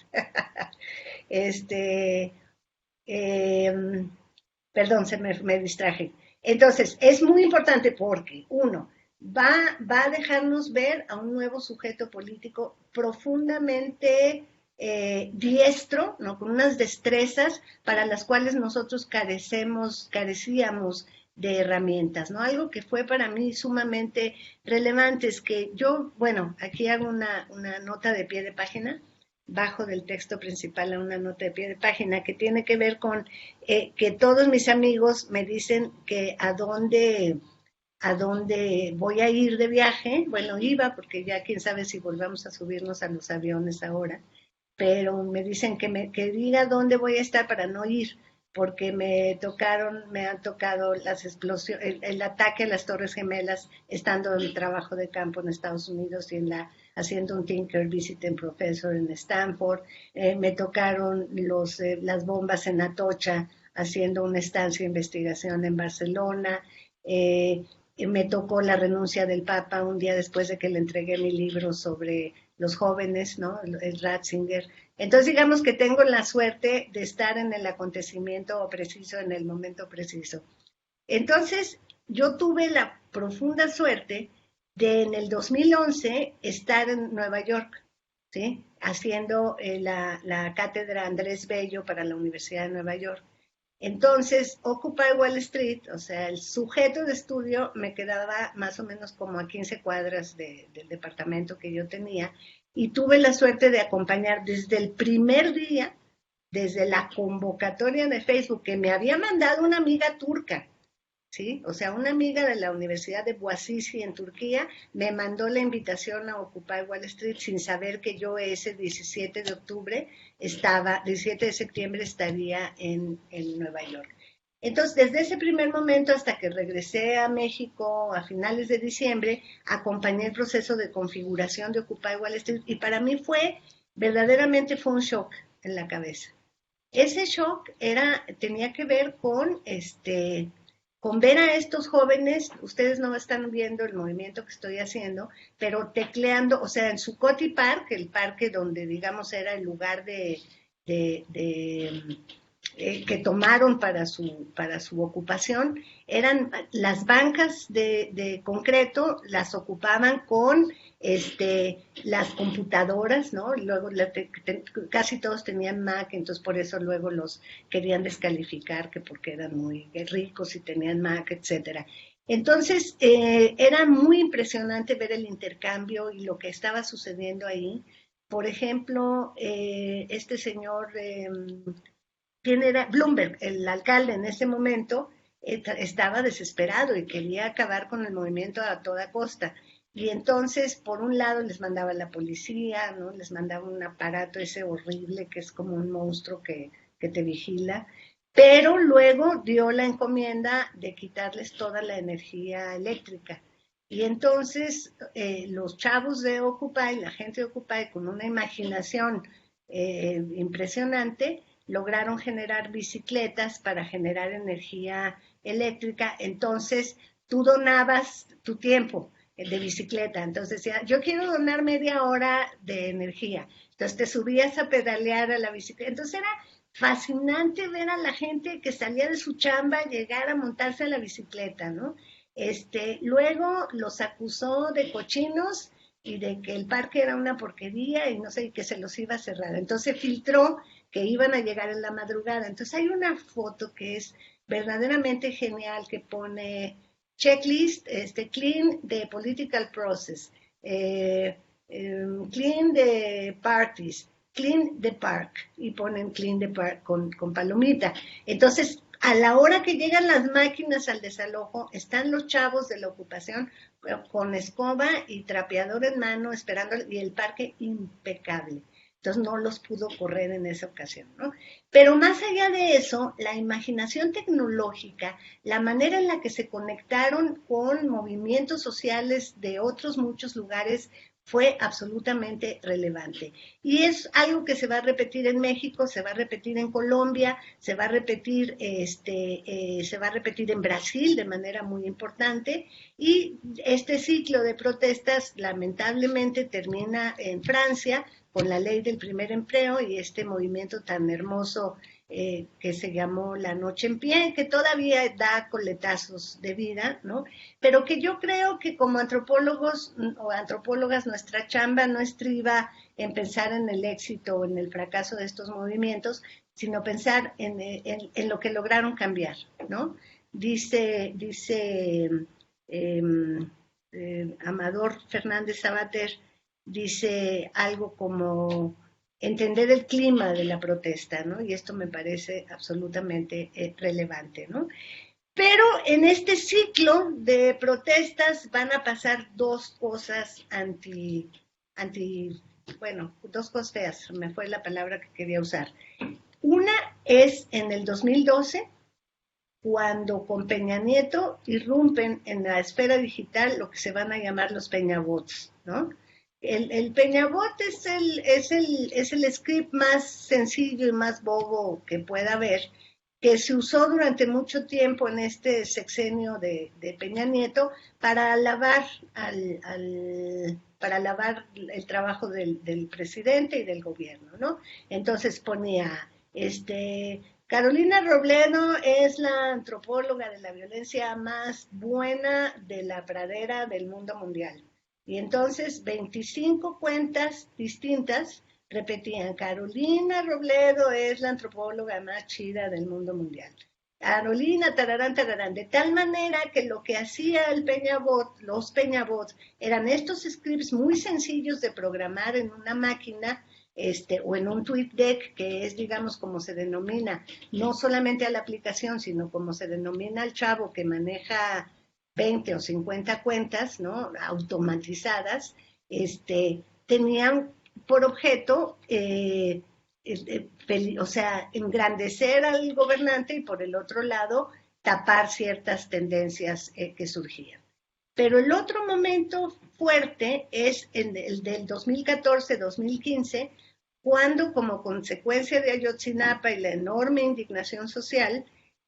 Perdón, me distraje. Entonces, es muy importante porque, uno, va a dejarnos ver a un nuevo sujeto político profundamente diestro, ¿no?, con unas destrezas para las cuales nosotros carecíamos de herramientas, ¿no? Algo que fue para mí sumamente relevante es que yo, bueno, aquí hago una nota de pie de página, bajo del texto principal a una nota de pie de página que tiene que ver con que todos mis amigos me dicen que a dónde voy a ir de viaje. Bueno, iba porque ya quién sabe si volvamos a subirnos a los aviones ahora, pero me dicen que diga dónde voy a estar para no ir, porque me han tocado las explosiones, el ataque a las Torres Gemelas, estando en trabajo de campo en Estados Unidos y haciendo un Tinker Visiting Professor en Stanford. Me tocaron las bombas en Atocha, haciendo una estancia de investigación en Barcelona. Me tocó la renuncia del Papa un día después de que le entregué mi libro sobre los jóvenes, ¿no?, el Ratzinger. Entonces, digamos que tengo la suerte de estar en el acontecimiento preciso, en el momento preciso. Entonces, yo tuve la profunda suerte de en el 2011 estar en Nueva York, ¿sí?, haciendo la cátedra Andrés Bello para la Universidad de Nueva York. Entonces, Occupy Wall Street, o sea, el sujeto de estudio me quedaba más o menos como a 15 cuadras del departamento que yo tenía, y tuve la suerte de acompañar desde el primer día, desde la convocatoria de Facebook que me había mandado una amiga turca, ¿sí? O sea, una amiga de la Universidad de Boğaziçi en Turquía me mandó la invitación a Occupy Wall Street sin saber que yo ese 17 de septiembre estaría en Nueva York. Entonces, desde ese primer momento hasta que regresé a México a finales de diciembre, acompañé el proceso de configuración de Occupy Wall Street, y para mí verdaderamente fue un shock en la cabeza. Ese shock tenía que ver con ver a estos jóvenes. Ustedes no están viendo el movimiento que estoy haciendo, pero tecleando, o sea, en Zuccotti Park, el parque donde, digamos, era el lugar que tomaron para su ocupación, eran las bancas de concreto, las ocupaban con las computadoras, ¿no? Luego casi todos tenían Mac, entonces por eso luego los querían descalificar, que porque eran muy ricos y tenían Mac, etcétera. Entonces, era muy impresionante ver el intercambio y lo que estaba sucediendo ahí. Por ejemplo, este señor, ¿quién era? Bloomberg, el alcalde en ese momento, estaba desesperado y quería acabar con el movimiento a toda costa. Y entonces, por un lado, les mandaba la policía, ¿no? Les mandaba un aparato ese horrible que es como un monstruo que te vigila, pero luego dio la encomienda de quitarles toda la energía eléctrica. Y entonces los chavos de Occupy, la gente de Occupy, con una imaginación impresionante, lograron generar bicicletas para generar energía eléctrica. Entonces tú donabas tu tiempo de bicicleta. Entonces decía, yo quiero donar media hora de energía. Entonces te subías a pedalear a la bicicleta. Entonces era fascinante ver a la gente que salía de su chamba llegar a montarse a la bicicleta, ¿no? Luego los acusó de cochinos y de que el parque era una porquería y no sé, que se los iba a cerrar. Entonces filtró que iban a llegar en la madrugada. Entonces hay una foto que es verdaderamente genial que pone checklist, clean the political process, clean the parties, clean the park, y ponen clean the park con palomita. Entonces, a la hora que llegan las máquinas al desalojo, están los chavos de la ocupación con escoba y trapeador en mano esperando, y el parque impecable. Entonces no los pudo correr en esa ocasión, ¿no? Pero más allá de eso, la imaginación tecnológica, la manera en la que se conectaron con movimientos sociales de otros muchos lugares fue absolutamente relevante. Y es algo que se va a repetir en México, se va a repetir en Colombia, se va a repetir en Brasil de manera muy importante. Y este ciclo de protestas lamentablemente termina en Francia con la ley del primer empleo y este movimiento tan hermoso que se llamó La Noche en Pie, que todavía da coletazos de vida, ¿no? Pero que yo creo que como antropólogos o antropólogas nuestra chamba no estriba en pensar en el éxito o en el fracaso de estos movimientos, sino pensar en lo que lograron cambiar, ¿no? Dice Amador Fernández Sabater, dice algo como entender el clima de la protesta, ¿no? Y esto me parece absolutamente relevante, ¿no? Pero en este ciclo de protestas van a pasar dos cosas dos cosas feas, me fue la palabra que quería usar. Una es en el 2012, cuando con Peña Nieto irrumpen en la esfera digital lo que se van a llamar los Peñabots, ¿no? El Peñabot es el script más sencillo y más bobo que pueda haber, que se usó durante mucho tiempo en este sexenio de Peña Nieto para alabar el trabajo del presidente y del gobierno, ¿no? Entonces ponía, Carolina Robledo es la antropóloga de la violencia más buena de la pradera del mundo mundial. Y entonces 25 cuentas distintas repetían, Carolina Robledo es la antropóloga más chida del mundo mundial. Carolina, tararán, tararán, de tal manera que lo que hacía los Peñabots, eran estos scripts muy sencillos de programar en una máquina, o en un TweetDeck, que es, digamos, como se denomina, no solamente a la aplicación, sino como se denomina al chavo que maneja 20 o 50 cuentas, ¿no? Automatizadas, tenían por objeto, engrandecer al gobernante y por el otro lado, tapar ciertas tendencias que surgían. Pero el otro momento fuerte es el del 2014-2015, cuando como consecuencia de Ayotzinapa y la enorme indignación social,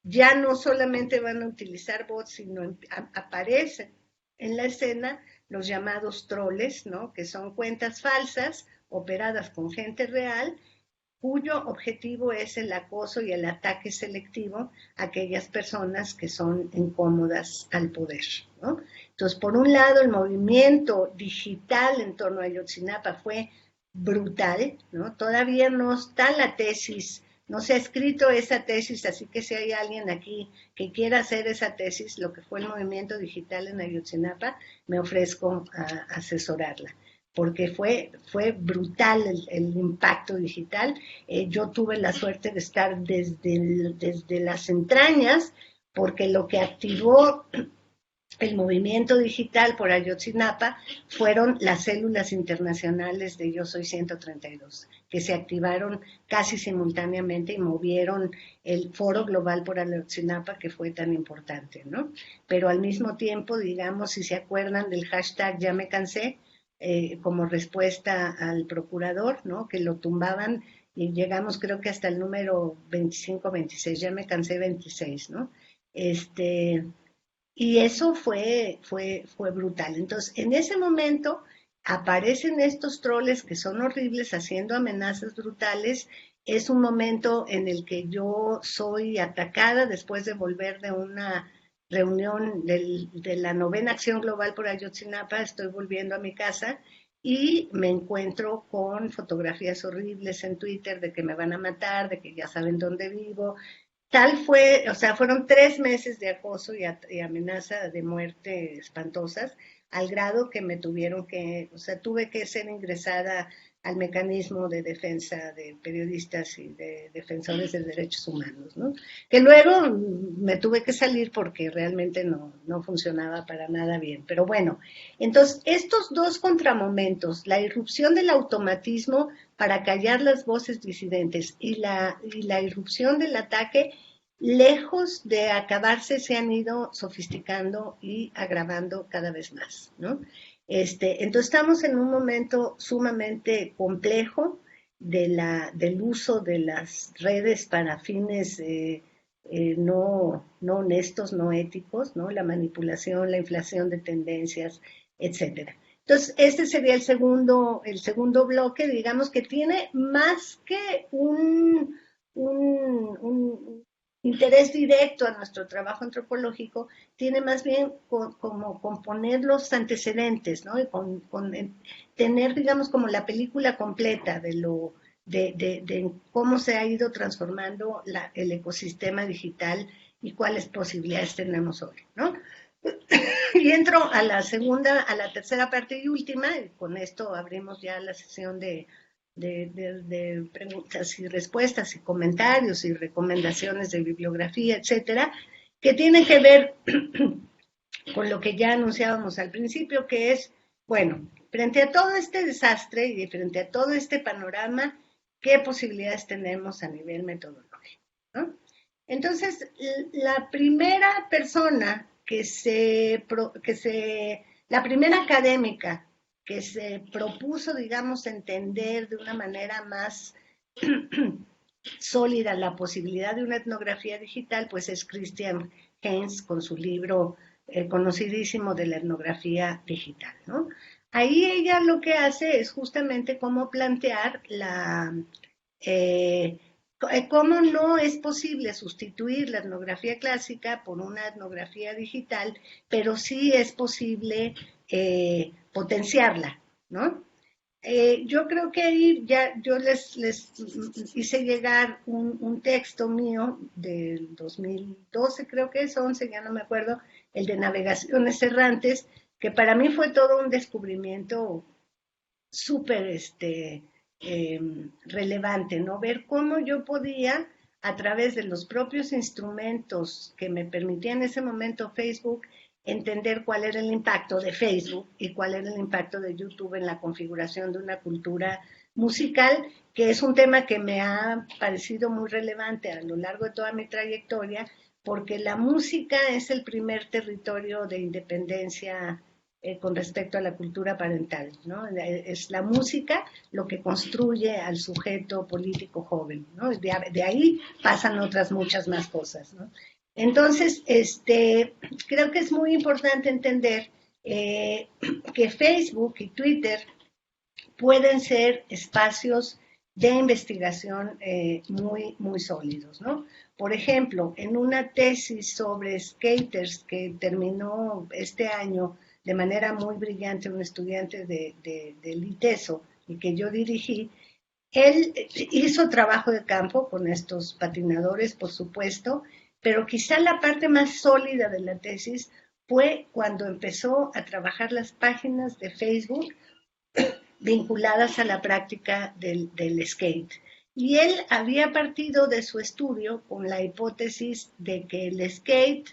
ya no solamente van a utilizar bots, sino aparecen en la escena los llamados troles, ¿no? Que son cuentas falsas operadas con gente real, cuyo objetivo es el acoso y el ataque selectivo a aquellas personas que son incómodas al poder, ¿no? Entonces, por un lado, el movimiento digital en torno a Ayotzinapa fue brutal, ¿no? Todavía no está la tesis, no se ha escrito esa tesis, así que si hay alguien aquí que quiera hacer esa tesis, lo que fue el movimiento digital en Ayotzinapa, me ofrezco a asesorarla, porque fue brutal el impacto digital. Yo tuve la suerte de estar desde las entrañas, porque lo que activó el movimiento digital por Ayotzinapa fueron las células internacionales de Yo Soy 132, que se activaron casi simultáneamente y movieron el Foro Global por Ayotzinapa, que fue tan importante, ¿no? Pero al mismo tiempo, digamos, si se acuerdan del hashtag Ya me cansé, como respuesta al procurador, ¿no? Que lo tumbaban y llegamos creo que hasta el número 25, 26, ya me cansé 26, ¿no? Y eso fue brutal. Entonces, en ese momento aparecen estos troles que son horribles haciendo amenazas brutales. Es un momento en el que yo soy atacada después de volver de una reunión de la 9ª Acción Global por Ayotzinapa. Estoy volviendo a mi casa y me encuentro con fotografías horribles en Twitter de que me van a matar, de que ya saben dónde vivo. Tal fue, o sea, fueron 3 meses de acoso y amenaza de muerte espantosas, al grado que me tuvieron que, o sea, tuve que ser ingresada al mecanismo de defensa de periodistas y de defensores de derechos humanos, ¿no? Que luego me tuve que salir porque realmente no funcionaba para nada bien. Pero bueno, entonces estos dos contramomentos, la irrupción del automatismo para callar las voces disidentes y la irrupción del ataque, lejos de acabarse, se han ido sofisticando y agravando cada vez más, ¿no? Entonces estamos en un momento sumamente complejo del uso de las redes para fines no honestos, no éticos, ¿no? La manipulación, la inflación de tendencias, etcétera. Entonces, este sería el segundo bloque, digamos, que tiene más que un interés directo a nuestro trabajo antropológico, tiene más bien como componer los antecedentes, ¿no? Y tener, digamos, como la película completa de cómo se ha ido transformando el ecosistema digital y cuáles posibilidades tenemos hoy, ¿no? Y entro a la tercera parte y última, y con esto abrimos ya la sesión de preguntas y respuestas y comentarios y recomendaciones de bibliografía, etcétera, que tienen que ver con lo que ya anunciábamos al principio, que es, bueno, frente a todo este desastre y frente a todo este panorama, ¿qué posibilidades tenemos a nivel metodológico, ¿no? Entonces, la primera persona la primera académica que se propuso, digamos, entender de una manera más sólida la posibilidad de una etnografía digital, pues es Christiane Heyns con su libro conocidísimo de la etnografía digital, ¿no? Ahí ella lo que hace es justamente cómo plantear cómo no es posible sustituir la etnografía clásica por una etnografía digital, pero sí es posible potenciarla, ¿no? Yo creo que ahí ya yo les hice llegar un texto mío del 2012, creo que es 11, ya no me acuerdo, el de Navegaciones Errantes, que para mí fue todo un descubrimiento súper relevante, ¿no? Ver cómo yo podía, a través de los propios instrumentos que me permitía en ese momento Facebook, entender cuál era el impacto de Facebook y cuál era el impacto de YouTube en la configuración de una cultura musical, que es un tema que me ha parecido muy relevante a lo largo de toda mi trayectoria, porque la música es el primer territorio de independencia con respecto a la cultura parental, ¿no? Es la música lo que construye al sujeto político joven, ¿no? De ahí pasan otras muchas más cosas, ¿no? Entonces, creo que es muy importante entender que Facebook y Twitter pueden ser espacios de investigación muy, muy sólidos, ¿no? Por ejemplo, en una tesis sobre skaters que terminó este año de manera muy brillante un estudiante del ITESO y que yo dirigí, él hizo trabajo de campo con estos patinadores, por supuesto, pero quizá la parte más sólida de la tesis fue cuando empezó a trabajar las páginas de Facebook vinculadas a la práctica del skate. Y él había partido de su estudio con la hipótesis de que el skate,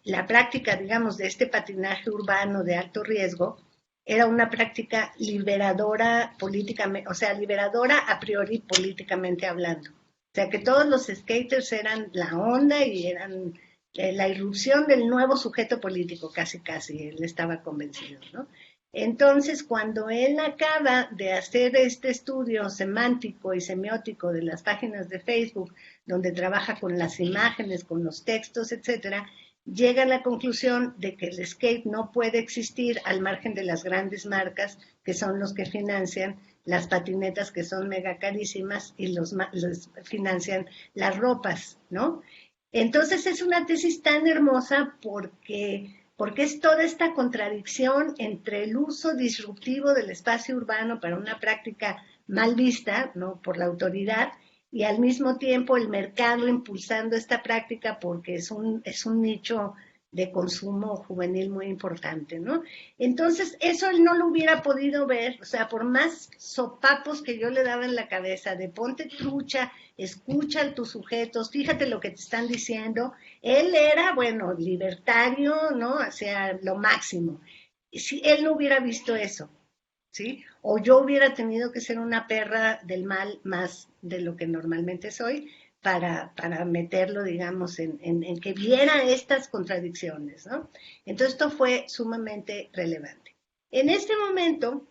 la práctica, digamos, de este patinaje urbano de alto riesgo, era una práctica liberadora políticamente, o sea, liberadora a priori políticamente hablando. O sea, que todos los skaters eran la onda y eran la irrupción del nuevo sujeto político, casi, él estaba convencido, ¿no? Entonces, cuando él acaba de hacer este estudio semántico y semiótico de las páginas de Facebook, donde trabaja con las imágenes, con los textos, etcétera, llega a la conclusión de que el skate no puede existir al margen de las grandes marcas que son los que financian las patinetas que son mega carísimas y los financian las ropas, ¿no? Entonces es una tesis tan hermosa porque es toda esta contradicción entre el uso disruptivo del espacio urbano para una práctica mal vista, ¿no?, por la autoridad, y al mismo tiempo el mercado impulsando esta práctica porque es un nicho de consumo juvenil muy importante, ¿no? Entonces, eso él no lo hubiera podido ver, o sea, por más sopapos que yo le daba en la cabeza de ponte trucha, escucha a tus sujetos, fíjate lo que te están diciendo, él era, bueno, libertario, ¿no? O sea, lo máximo. Si él no hubiera visto eso, ¿sí? O yo hubiera tenido que ser una perra del mal más de lo que normalmente soy, para meterlo, digamos, en que viera estas contradicciones, ¿no? Entonces, esto fue sumamente relevante. En este momento,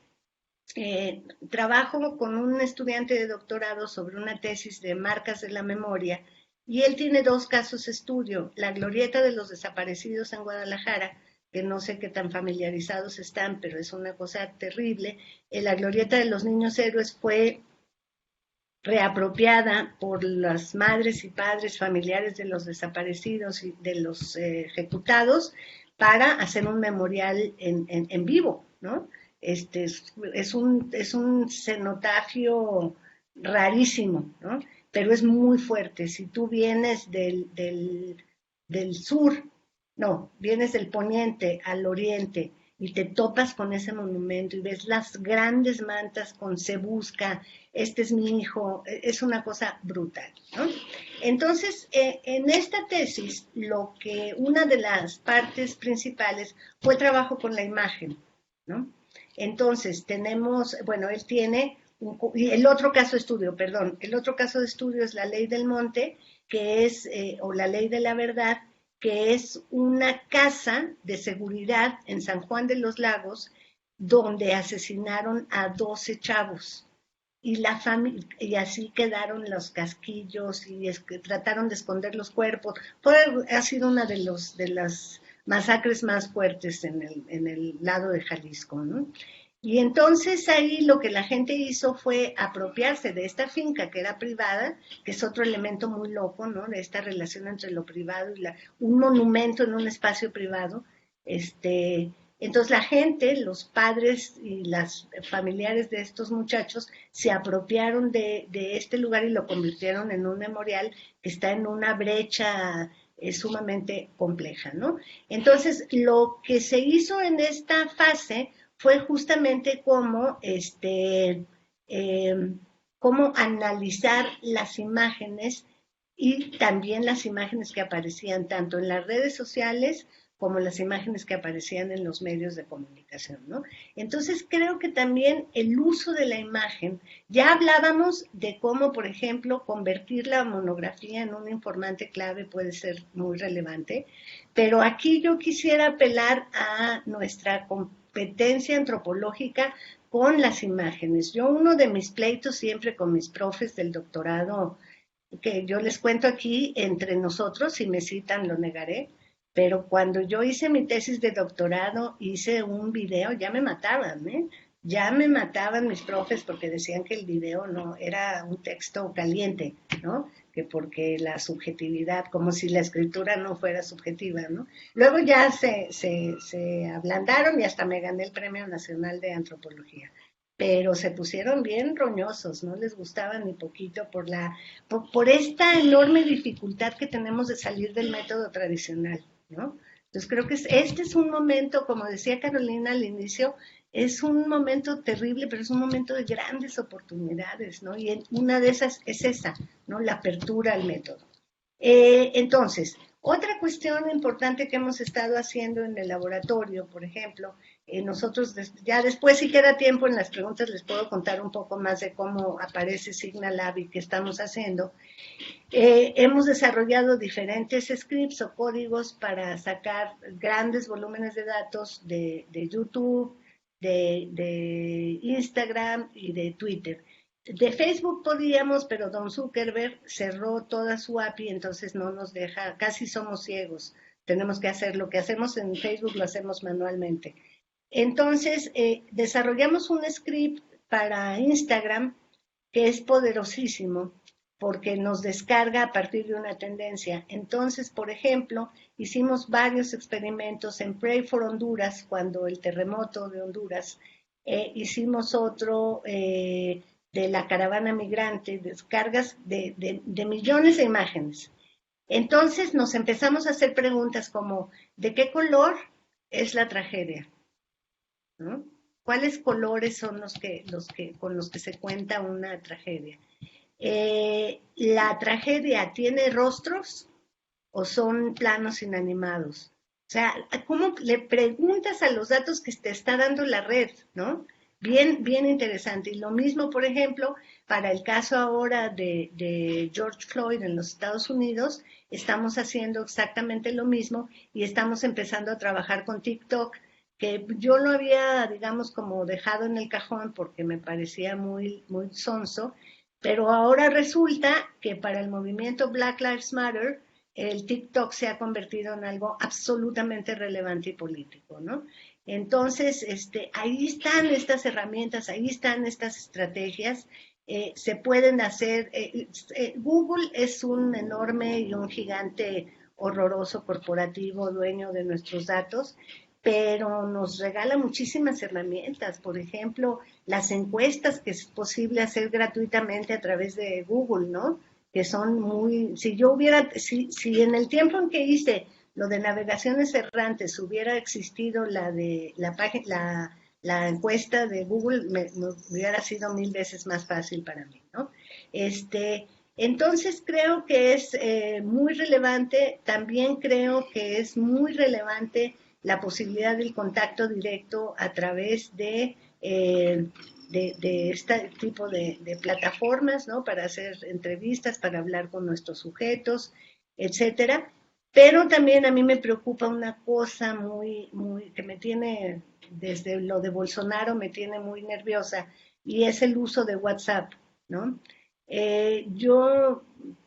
trabajo con un estudiante de doctorado sobre una tesis de marcas de la memoria y él tiene 2 casos de estudio, la glorieta de los desaparecidos en Guadalajara, que no sé qué tan familiarizados están, pero es una cosa terrible. La glorieta de los niños héroes fue reapropiada por las madres y padres familiares de los desaparecidos y de los ejecutados para hacer un memorial en vivo, ¿no? Es un cenotafio rarísimo, ¿no? Pero es muy fuerte. Si tú vienes del sur, no, vienes del poniente al oriente y te topas con ese monumento y ves las grandes mantas con se busca, este es mi hijo, es una cosa brutal, ¿no? Entonces, en esta tesis, una de las partes principales fue el trabajo con la imagen, ¿no? Entonces, tenemos, bueno, él tiene, el otro caso de estudio, perdón, el otro caso de estudio es la ley del monte, que es, o la ley de la verdad, que es una casa de seguridad en San Juan de los Lagos donde asesinaron a 12 chavos y así quedaron los casquillos y trataron de esconder los cuerpos. Ha sido una de las masacres más fuertes en el lado de Jalisco, ¿no? Y entonces ahí lo que la gente hizo fue apropiarse de esta finca que era privada, que es otro elemento muy loco, ¿no? De esta relación entre lo privado y un monumento en un espacio privado. Entonces la gente, los padres y las familiares de estos muchachos se apropiaron de este lugar y lo convirtieron en un memorial que está en una brecha sumamente compleja, ¿no? Entonces lo que se hizo en esta fase fue justamente cómo analizar las imágenes y también las imágenes que aparecían tanto en las redes sociales como las imágenes que aparecían en los medios de comunicación, ¿no? Entonces creo que también el uso de la imagen, ya hablábamos de cómo, por ejemplo, convertir la monografía en un informante clave puede ser muy relevante, pero aquí yo quisiera apelar a nuestra competencia antropológica con las imágenes. Uno de mis pleitos siempre con mis profes del doctorado, que yo les cuento aquí entre nosotros, si me citan lo negaré, pero cuando yo hice mi tesis de doctorado, hice un video, ya me mataban, ¿eh? ya me mataban mis profes porque decían que el video no era un texto caliente, ¿no? Que porque la subjetividad, como si la escritura no fuera subjetiva, ¿no? Luego ya se ablandaron y hasta me gané el Premio Nacional de Antropología. Pero se pusieron bien roñosos, no les gustaba ni poquito por esta enorme dificultad que tenemos de salir del método tradicional, ¿no? Entonces creo que este es un momento, como decía Carolina al inicio, es un momento terrible, pero es un momento de grandes oportunidades, ¿no? Y una de esas es esa, ¿no? La apertura al método. Entonces, otra cuestión importante que hemos estado haciendo en el laboratorio, por ejemplo, nosotros ya después, si queda tiempo en las preguntas, les puedo contar un poco más de cómo aparece Signal y qué estamos haciendo. Hemos desarrollado diferentes scripts o códigos para sacar grandes volúmenes de datos de YouTube, de Instagram y de Twitter. De Facebook podíamos, pero Don Zuckerberg cerró toda su API, entonces no nos deja, casi somos ciegos. Tenemos que hacer lo que hacemos en Facebook, lo hacemos manualmente. Entonces, desarrollamos un script para Instagram que es poderosísimo porque nos descarga a partir de una tendencia. Entonces, por ejemplo, hicimos varios experimentos en Pray for Honduras, cuando el terremoto de Honduras, hicimos otro de la caravana migrante, descargas de millones de imágenes. Entonces nos empezamos a hacer preguntas como, ¿de qué color es la tragedia? ¿No? ¿Cuáles colores son con los que se cuenta una tragedia? ¿La tragedia tiene rostros o son planos inanimados? O sea, ¿cómo le preguntas a los datos que te está dando la red, ¿no? Bien, bien interesante. Y lo mismo, por ejemplo, para el caso ahora de George Floyd en los Estados Unidos, estamos haciendo exactamente lo mismo y estamos empezando a trabajar con TikTok, que yo lo había, digamos, como dejado en el cajón porque me parecía muy, muy sonso, pero ahora resulta que para el movimiento Black Lives Matter, el TikTok se ha convertido en algo absolutamente relevante y político, ¿no? Entonces, ahí están estas herramientas, ahí están estas estrategias, se pueden hacer. Google es un enorme y un gigante horroroso corporativo dueño de nuestros datos, pero nos regala muchísimas herramientas. Por ejemplo, las encuestas que es posible hacer gratuitamente a través de Google, ¿no? Que son muy, si en el tiempo en que hice lo de navegaciones errantes hubiera existido la encuesta de Google, me hubiera sido 1000 veces más fácil para mí, ¿no? Entonces creo que es muy relevante, también creo que es muy relevante la posibilidad del contacto directo a través de este tipo de plataformas, ¿no? Para hacer entrevistas, para hablar con nuestros sujetos, etcétera. Pero también a mí me preocupa una cosa que me tiene, desde lo de Bolsonaro, me tiene muy nerviosa, y es el uso de WhatsApp, ¿no? Yo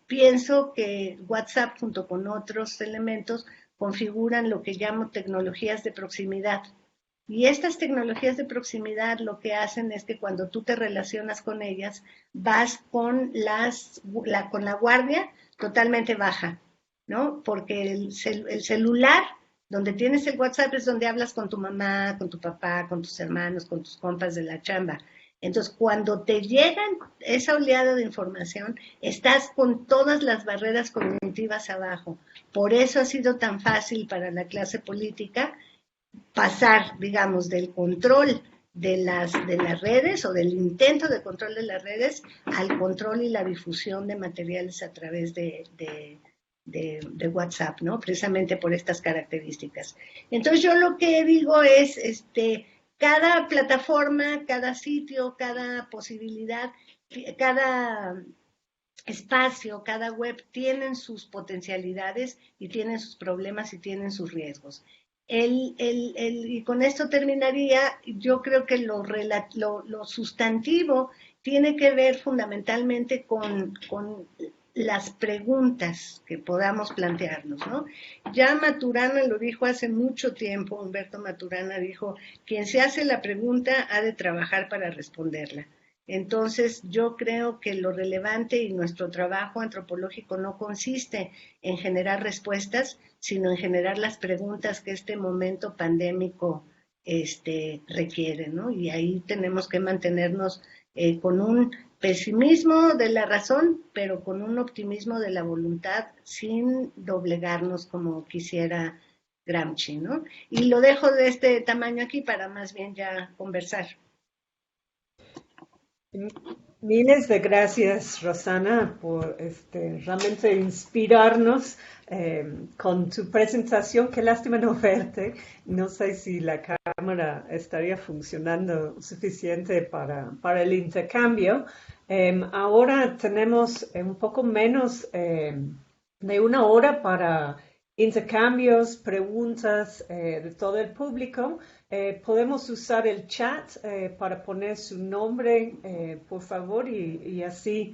pienso que WhatsApp, junto con otros elementos, configuran lo que llamo tecnologías de proximidad. Y estas tecnologías de proximidad lo que hacen es que cuando tú te relacionas con ellas, vas con la guardia totalmente baja, ¿no? Porque el celular, donde tienes el WhatsApp, es donde hablas con tu mamá, con tu papá, con tus hermanos, con tus compas de la chamba. Entonces, cuando te llegan esa oleada de información, estás con todas las barreras cognitivas abajo. Por eso ha sido tan fácil para la clase política pasar, digamos, del control de las redes o del intento de control de las redes al control y la difusión de materiales a través de WhatsApp, ¿no? Precisamente por estas características. Entonces yo lo que digo es, cada plataforma, cada sitio, cada posibilidad, cada espacio, cada web tienen sus potencialidades y tienen sus problemas y tienen sus riesgos. Y con esto terminaría. Yo creo que lo sustantivo tiene que ver fundamentalmente con las preguntas que podamos plantearnos, ¿no? Ya Maturana lo dijo hace mucho tiempo, Humberto Maturana dijo, quien se hace la pregunta ha de trabajar para responderla. Entonces, yo creo que lo relevante y nuestro trabajo antropológico no consiste en generar respuestas, sino en generar las preguntas que este momento pandémico requiere, ¿no? Y ahí tenemos que mantenernos con un pesimismo de la razón, pero con un optimismo de la voluntad, sin doblegarnos como quisiera Gramsci, ¿no? Y lo dejo de este tamaño aquí para más bien ya conversar. Miles de gracias, Rosana, por realmente inspirarnos con tu presentación. Qué lástima no verte. No sé si la cámara estaría funcionando suficiente para el intercambio. Ahora tenemos un poco menos de una hora para intercambios, preguntas de todo el público. Podemos usar el chat para poner su nombre, por favor, y así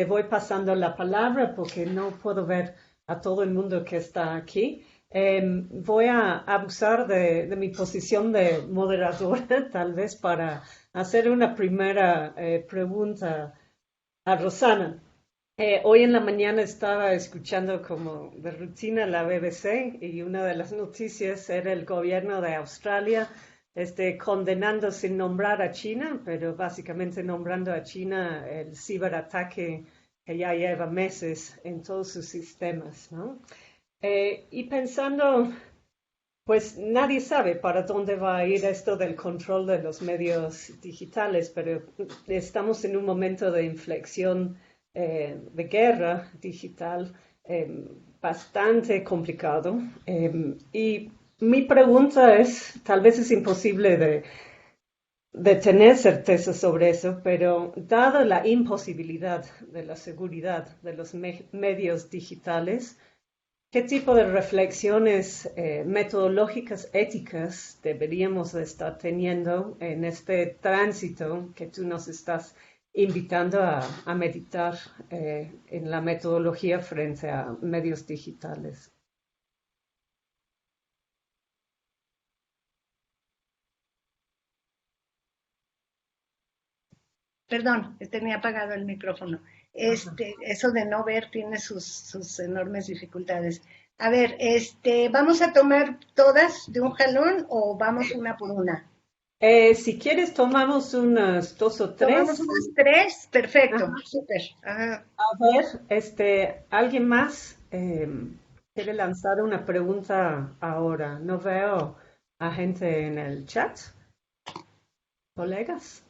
voy pasando la palabra porque no puedo ver a todo el mundo que está aquí. Voy a abusar de mi posición de moderadora, tal vez, para hacer una primera pregunta a Rosana. Hoy en la mañana estaba escuchando como de rutina la BBC y una de las noticias era el gobierno de Australia condenando sin nombrar a China, pero básicamente nombrando a China el ciberataque que ya lleva meses en todos sus sistemas, ¿no? Y pensando, pues nadie sabe para dónde va a ir esto del control de los medios digitales, pero estamos en un momento de inflexión de guerra digital bastante complicado. Y mi pregunta es, tal vez es imposible de tener certeza sobre eso, pero dada la imposibilidad de la seguridad de los medios digitales, ¿qué tipo de reflexiones metodológicas, éticas deberíamos de estar teniendo en este tránsito que tú nos estás invitando a meditar en la metodología frente a medios digitales? Perdón, tenía apagado el micrófono. Eso de no ver tiene sus enormes dificultades. A ver, ¿vamos a tomar todas de un jalón o vamos una por una? Si quieres, tomamos unas 2 o 3. Tomamos unas 3, perfecto, Ajá. súper. Ajá. A ver, ¿alguien más quiere lanzar una pregunta ahora? No veo a gente en el chat. ¿Colegas?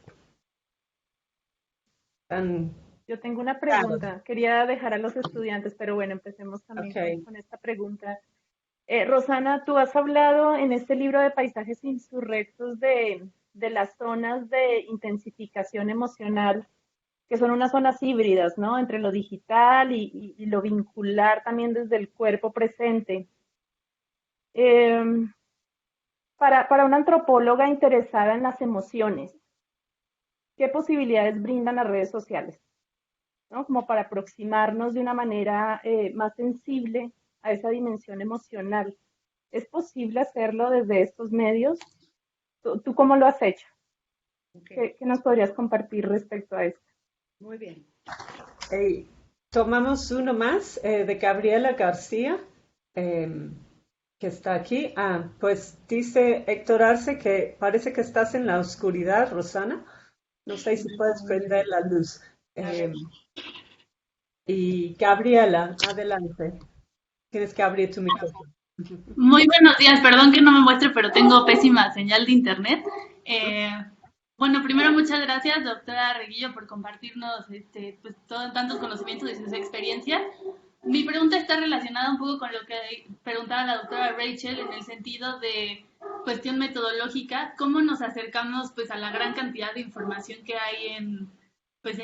Yo tengo una pregunta. Quería dejar a los estudiantes, pero bueno, empecemos también con esta pregunta. Rosana, tú has hablado en este libro de Paisajes Insurrectos de las zonas de intensificación emocional, que son unas zonas híbridas, ¿no? Entre lo digital y lo vincular también desde el cuerpo presente. Para una antropóloga interesada en las emociones, ¿qué posibilidades brindan las redes sociales? ¿No? Como para aproximarnos de una manera más sensible a esa dimensión emocional. ¿Es posible hacerlo desde estos medios? ¿Tú cómo lo has hecho? Okay. ¿Qué nos podrías compartir respecto a esto? Muy bien. Tomamos uno más de Gabriela García, que está aquí. Pues dice Héctor Arce que parece que estás en la oscuridad, Rosana. No sé si puedes prender la luz. Y Gabriela, adelante. Tienes que abrir tu micrófono. Muy buenos días, perdón que no me muestre, pero tengo pésima señal de internet. Bueno, primero muchas gracias, doctora Reguillo, por compartirnos pues, tantos conocimientos y sus experiencias. Mi pregunta está relacionada un poco con lo que preguntaba la doctora Rachel en el sentido de cuestión metodológica, cómo nos acercamos pues a la gran cantidad de información que hay en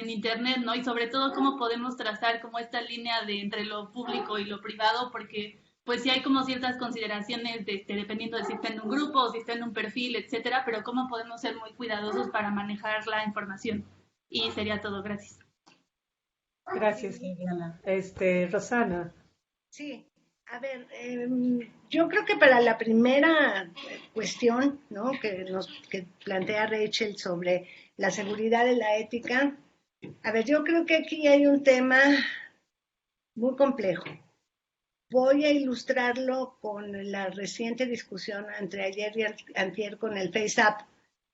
internet, ¿no? Y sobre todo cómo podemos trazar como esta línea de entre lo público y lo privado, porque pues sí hay como ciertas consideraciones dependiendo de si está en un grupo o si está en un perfil, etcétera, pero cómo podemos ser muy cuidadosos para manejar la información. Y sería todo, gracias. Gracias, Liliana. Rosana. Sí, a ver, yo creo que para la primera cuestión, ¿no? Que plantea Rachel sobre la seguridad de la ética, a ver, yo creo que aquí hay un tema muy complejo. Voy a ilustrarlo con la reciente discusión entre ayer y antier con el FaceApp,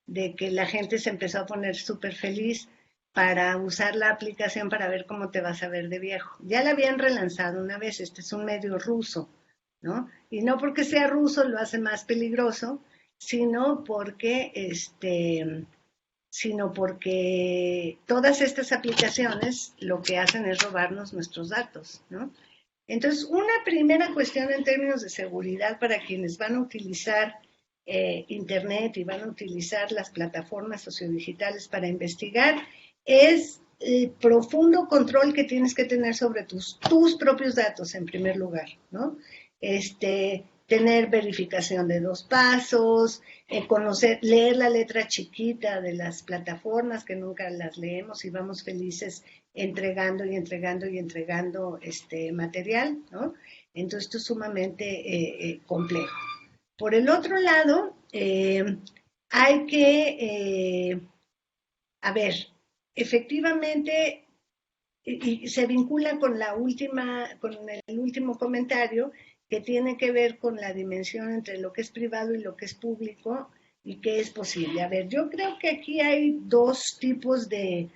de que la gente se empezó a poner súper feliz para usar la aplicación para ver cómo te vas a ver de viejo. Ya la habían relanzado una vez, este es un medio ruso, ¿no? Y no porque sea ruso lo hace más peligroso, sino porque, todas estas aplicaciones lo que hacen es robarnos nuestros datos, ¿no? Entonces, una primera cuestión en términos de seguridad para quienes van a utilizar Internet y van a utilizar las plataformas sociodigitales para investigar es el profundo control que tienes que tener sobre tus propios datos en primer lugar, ¿no? Tener verificación de 2 pasos, leer la letra chiquita de las plataformas que nunca las leemos y vamos felices entregando y entregando y entregando material, ¿no? Entonces esto es sumamente complejo. Por el otro lado, hay que, a ver, efectivamente, y se vincula con el último comentario que tiene que ver con la dimensión entre lo que es privado y lo que es público y qué es posible. A ver, yo creo que aquí hay 2 tipos de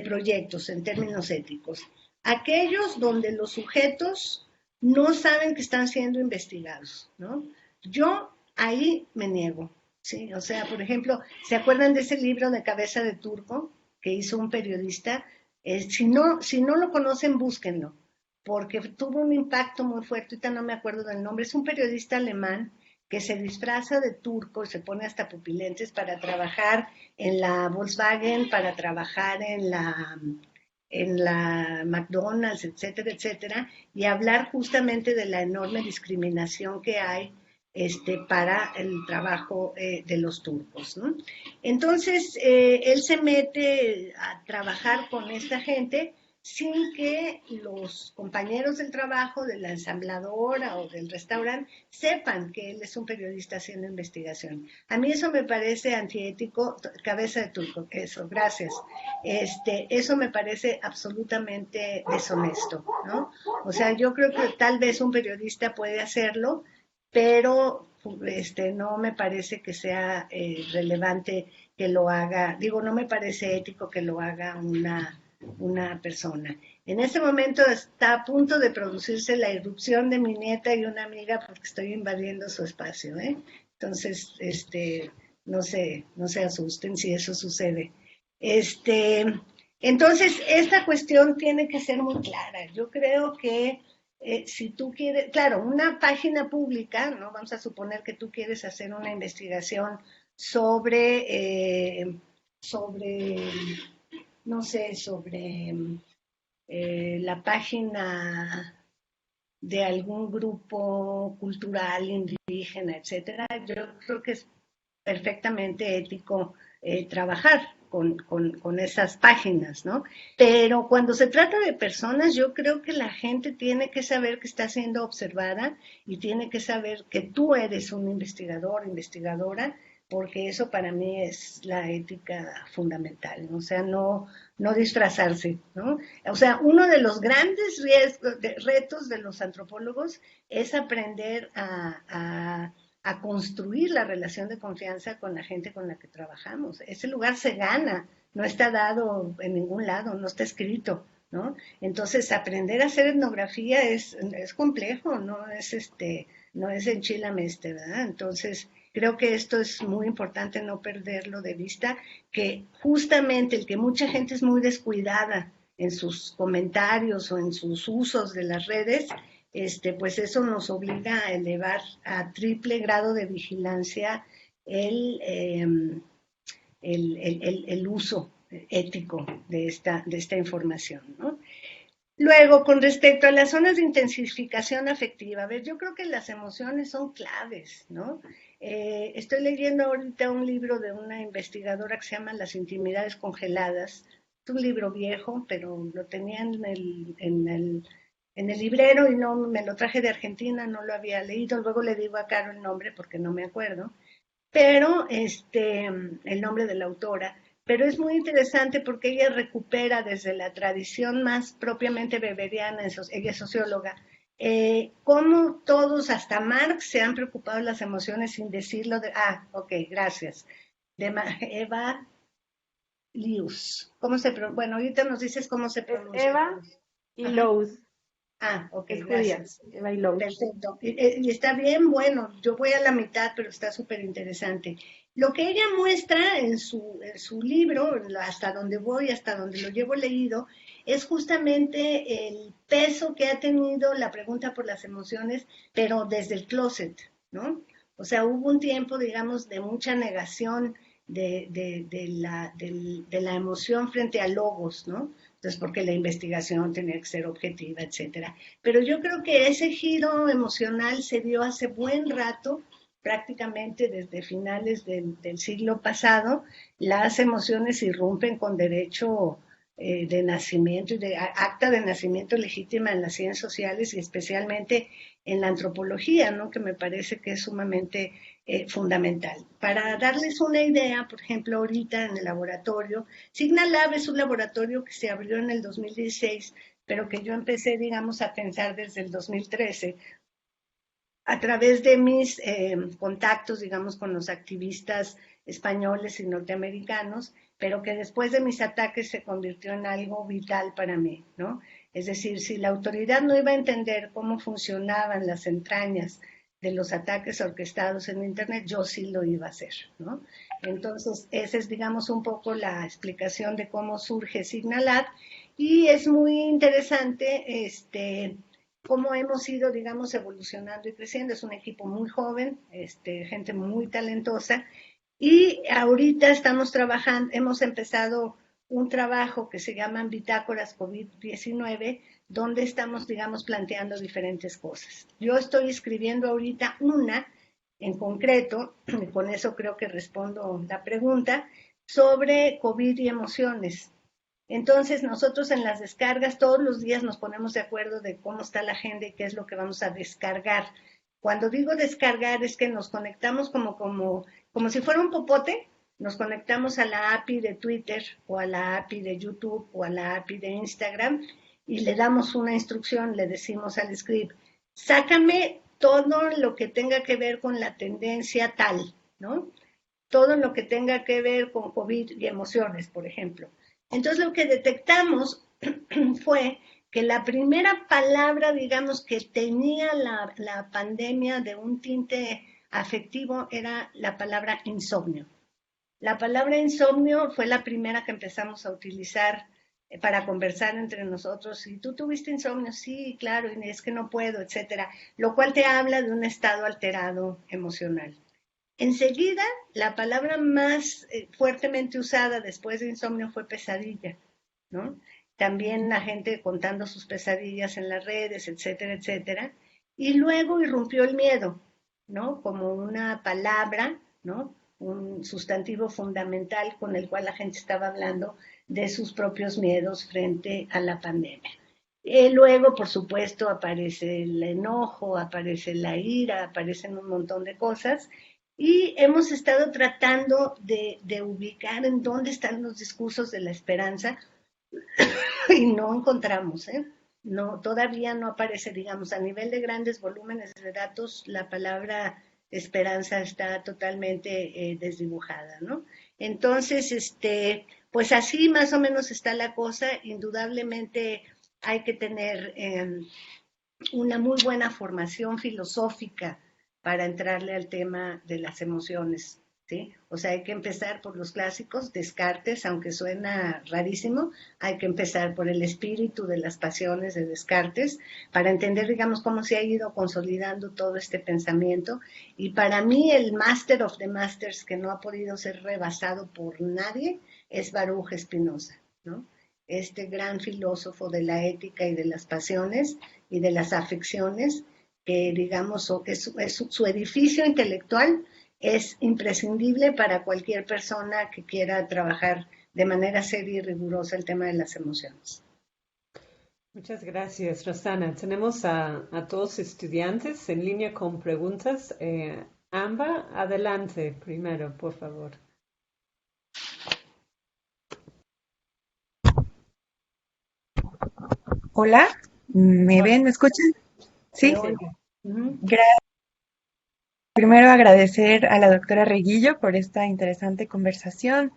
proyectos en términos éticos. Aquellos donde los sujetos no saben que están siendo investigados, ¿no? Yo ahí me niego, ¿sí? O sea, por ejemplo, ¿se acuerdan de ese libro de Cabeza de Turco que hizo un periodista? Si no lo conocen, búsquenlo, porque tuvo un impacto muy fuerte, ahorita no me acuerdo del nombre, es un periodista alemán que se disfraza de turco y se pone hasta pupilentes para trabajar en la Volkswagen, para trabajar en la McDonald's, etcétera, etcétera, y hablar justamente de la enorme discriminación que hay para el trabajo de los turcos, ¿no? Entonces, él se mete a trabajar con esta gente sin que los compañeros del trabajo, de la ensambladora o del restaurante, sepan que él es un periodista haciendo investigación. A mí eso me parece antiético, cabeza de turco, eso, gracias. Eso me parece absolutamente deshonesto, ¿no? O sea, yo creo que tal vez un periodista puede hacerlo, pero no me parece que sea relevante que lo haga, digo, no me parece ético que lo haga una persona. En este momento está a punto de producirse la irrupción de mi nieta y una amiga porque estoy invadiendo su espacio, ¿eh? Entonces, no se asusten si eso sucede. Entonces, esta cuestión tiene que ser muy clara. Yo creo que si tú quieres, claro, una página pública, ¿no? Vamos a suponer que tú quieres hacer una investigación sobre, no sé, sobre la página de algún grupo cultural, indígena, etcétera. Yo creo que es perfectamente ético trabajar con esas páginas, ¿no? Pero cuando se trata de personas, yo creo que la gente tiene que saber que está siendo observada y tiene que saber que tú eres un investigador, investigadora, porque eso para mí es la ética fundamental, ¿no? O sea, no disfrazarse, ¿no? O sea, uno de los grandes retos de los antropólogos es aprender a construir la relación de confianza con la gente con la que trabajamos. Ese lugar se gana, no está dado en ningún lado, no está escrito, ¿no? Entonces, aprender a hacer etnografía es complejo, no es enchilame ¿verdad? Entonces, creo que esto es muy importante no perderlo de vista, que justamente el que mucha gente es muy descuidada en sus comentarios o en sus usos de las redes, pues eso nos obliga a elevar a triple grado de vigilancia el uso ético de esta información, ¿no? Luego, con respecto a las zonas de intensificación afectiva, a ver, yo creo que las emociones son claves, ¿no? Estoy leyendo ahorita un libro de una investigadora que se llama Las intimidades congeladas, Es un libro viejo, pero lo tenía en el librero y no me lo traje de Argentina, no lo había leído. Luego le digo a Caro el nombre porque no me acuerdo, pero el nombre de la autora. Pero es muy interesante porque ella recupera desde la tradición más propiamente weberiana, ella es socióloga, cómo todos, hasta Marx, se han preocupado de las emociones sin decirlo. Ok, gracias. De Eva Lius. Bueno, ahorita nos dices cómo se pronuncia. Eva y Lous. Ok, es gracias. Judía, Eva y Lous. Perfecto. Y está bien, bueno, yo voy a la mitad, pero está súper interesante. Lo que ella muestra en su libro, hasta donde voy, hasta donde lo llevo leído, es justamente el peso que ha tenido la pregunta por las emociones, pero desde el closet, ¿no? O sea, hubo un tiempo, digamos, de mucha negación de la emoción frente a logos, ¿no? Entonces, porque la investigación tenía que ser objetiva, etcétera. Pero yo creo que ese giro emocional se dio hace buen rato, prácticamente desde finales del siglo pasado. Las emociones irrumpen con derecho de nacimiento y de acta de nacimiento legítima en las ciencias sociales y especialmente en la antropología, ¿no? Que me parece que es sumamente fundamental. Para darles una idea, por ejemplo, ahorita en el laboratorio, Signalab es un laboratorio que se abrió en el 2016, pero que yo empecé, digamos, a pensar desde el 2013, a través de mis contactos, digamos, con los activistas españoles y norteamericanos, pero que después de mis ataques se convirtió en algo vital para mí, ¿no? Es decir, si la autoridad no iba a entender cómo funcionaban las entrañas de los ataques orquestados en Internet, yo sí lo iba a hacer, ¿no? Entonces, esa es, digamos, un poco la explicación de cómo surge Signalab, y es muy interesante cómo hemos ido, digamos, evolucionando y creciendo. Es un equipo muy joven, gente muy talentosa, y ahorita estamos trabajando, hemos empezado un trabajo que se llaman Bitácoras COVID-19, donde estamos, digamos, planteando diferentes cosas. Yo estoy escribiendo ahorita una en concreto, y con eso creo que respondo la pregunta, sobre COVID y emociones. Entonces, nosotros en las descargas todos los días nos ponemos de acuerdo de cómo está la agenda y qué es lo que vamos a descargar. Cuando digo descargar es que nos conectamos como si fuera un popote, nos conectamos a la API de Twitter o a la API de YouTube o a la API de Instagram y le damos una instrucción, le decimos al script, sácame todo lo que tenga que ver con la tendencia tal, ¿no? Todo lo que tenga que ver con COVID y emociones, por ejemplo. Entonces lo que detectamos fue que la primera palabra, digamos, que tenía la pandemia de un tinte afectivo era la palabra insomnio. La palabra insomnio fue la primera que empezamos a utilizar para conversar entre nosotros. ¿Y tú tuviste insomnio? Sí, claro, y es que no puedo, etcétera. Lo cual te habla de un estado alterado emocional. Enseguida, la palabra más fuertemente usada después de insomnio fue pesadilla, ¿no? También la gente contando sus pesadillas en las redes, etcétera, etcétera. Y luego irrumpió el miedo, ¿no? Como una palabra, ¿no? Un sustantivo fundamental con el cual la gente estaba hablando de sus propios miedos frente a la pandemia. Luego, por supuesto, aparece el enojo, aparece la ira, aparecen un montón de cosas. Y hemos estado tratando de ubicar en dónde están los discursos de la esperanza y no encontramos, No, todavía no aparece, digamos, a nivel de grandes volúmenes de datos, la palabra esperanza está totalmente desdibujada, ¿no? Entonces, pues así más o menos está la cosa. Indudablemente hay que tener una muy buena formación filosófica para entrarle al tema de las emociones, ¿sí? O sea, hay que empezar por los clásicos, Descartes, aunque suena rarísimo, hay que empezar por el espíritu de las pasiones de Descartes, para entender, digamos, cómo se ha ido consolidando todo este pensamiento. Y para mí el master of the masters, que no ha podido ser rebasado por nadie, es Baruch Spinoza, ¿no? Este gran filósofo de la ética y de las pasiones y de las afecciones, que digamos su edificio intelectual es imprescindible para cualquier persona que quiera trabajar de manera seria y rigurosa el tema de las emociones. Muchas gracias, Rosana. Tenemos a todos estudiantes en línea con preguntas. Amba, adelante primero, por favor. Hola, ¿me ven? ¿Me escuchan? Sí. Gracias. Primero agradecer a la doctora Reguillo por esta interesante conversación.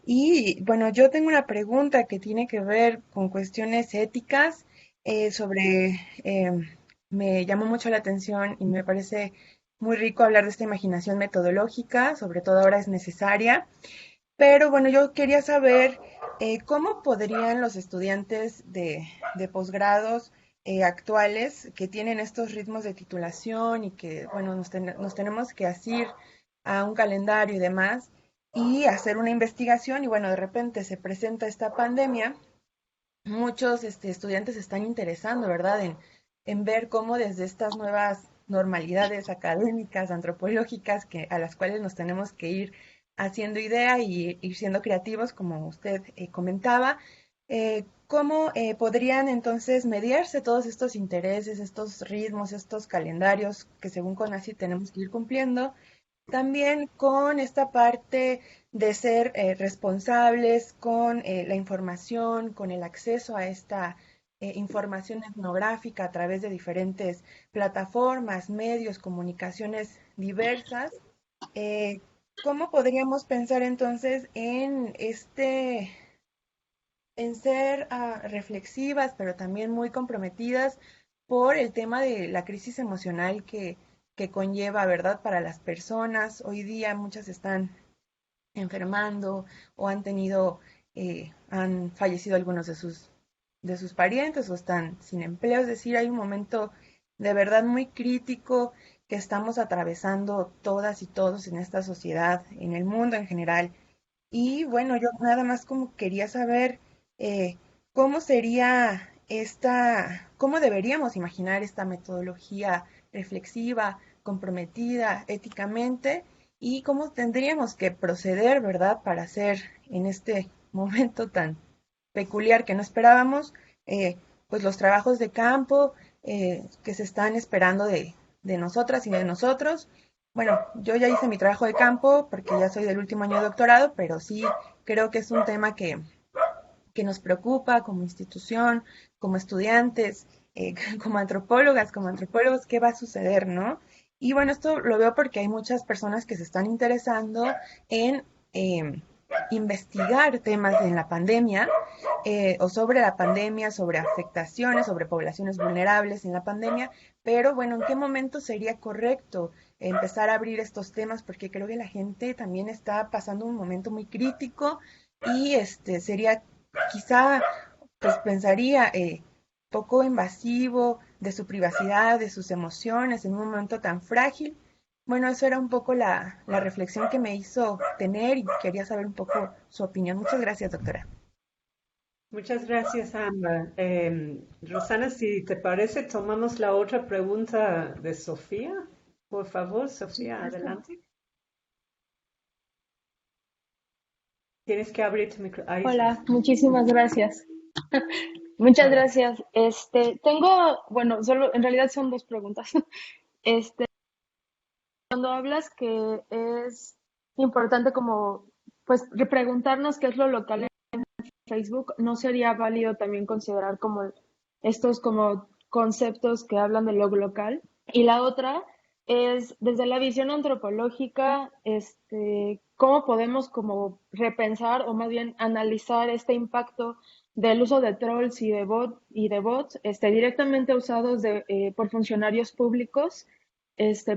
Y bueno, yo tengo una pregunta que tiene que ver con cuestiones éticas me llamó mucho la atención y me parece muy rico hablar de esta imaginación metodológica, sobre todo ahora es necesaria. Pero bueno, yo quería saber cómo podrían los estudiantes de posgrados actuales que tienen estos ritmos de titulación y que, bueno, nos tenemos que asir a un calendario y demás y hacer una investigación y, bueno, de repente se presenta esta pandemia, muchos estudiantes se están interesando, ¿verdad?, en ver cómo desde estas nuevas normalidades académicas, antropológicas, a las cuales nos tenemos que ir haciendo idea y ir siendo creativos, como usted comentaba, cómo podrían entonces mediarse todos estos intereses, estos ritmos, estos calendarios que según CONACYT tenemos que ir cumpliendo, también con esta parte de ser responsables con la información, con el acceso a esta información etnográfica a través de diferentes plataformas, medios, comunicaciones diversas. ¿Cómo podríamos pensar entonces en ser reflexivas, pero también muy comprometidas por el tema de la crisis emocional que conlleva, ¿verdad?, para las personas? Hoy día muchas están enfermando o han fallecido algunos de sus parientes o están sin empleo. Es decir, hay un momento de verdad muy crítico que estamos atravesando todas y todos en esta sociedad, en el mundo en general. Y bueno, yo nada más como quería saber cómo sería cómo deberíamos imaginar esta metodología reflexiva, comprometida éticamente y cómo tendríamos que proceder, ¿verdad?, para hacer en este momento tan peculiar que no esperábamos, pues los trabajos de campo que se están esperando de nosotras y de nosotros. Bueno, yo ya hice mi trabajo de campo porque ya soy del último año de doctorado, pero sí creo que es un tema que nos preocupa como institución, como estudiantes, como antropólogas, como antropólogos, ¿qué va a suceder, no? Y bueno, esto lo veo porque hay muchas personas que se están interesando en investigar temas en la pandemia o sobre la pandemia, sobre afectaciones, sobre poblaciones vulnerables en la pandemia, pero bueno, ¿en qué momento sería correcto empezar a abrir estos temas? Porque creo que la gente también está pasando un momento muy crítico y sería quizá, pues pensaría, poco invasivo de su privacidad, de sus emociones en un momento tan frágil. Bueno, eso era un poco la reflexión que me hizo tener y quería saber un poco su opinión. Muchas gracias, doctora. Muchas gracias, Amba. Rosana, si te parece, tomamos la otra pregunta de Sofía. Por favor, Sofía, adelante. Tienes que abrir tu micro. Hola, muchísimas gracias. Muchas gracias. Bueno, solo en realidad son dos preguntas. Cuando hablas que es importante como pues preguntarnos qué es lo local en Facebook, ¿no sería válido también considerar como estos como conceptos que hablan de lo local? Y la otra es, desde la visión antropológica, ¿cómo podemos como repensar o más bien analizar este impacto del uso de trolls y de bots directamente usados por funcionarios públicos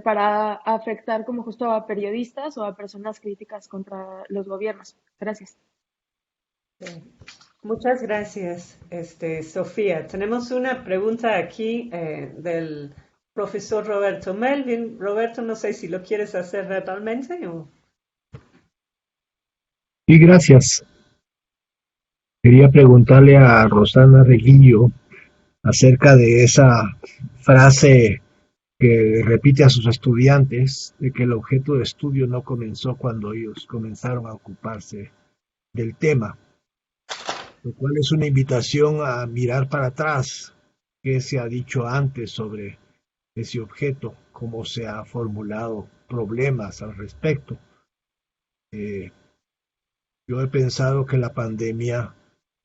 para afectar como justo a periodistas o a personas críticas contra los gobiernos? Gracias. Sí. Muchas gracias, Sofía. Tenemos una pregunta aquí del profesor Roberto Melvin. Roberto, no sé si lo quieres hacer verbalmente o... Sí, gracias. Quería preguntarle a Rosana Reguillo acerca de esa frase que repite a sus estudiantes de que el objeto de estudio no comenzó cuando ellos comenzaron a ocuparse del tema. lo cual es una invitación a mirar para atrás qué se ha dicho antes sobre ese objeto, cómo se han formulado problemas al respecto. Eh, yo he pensado que la pandemia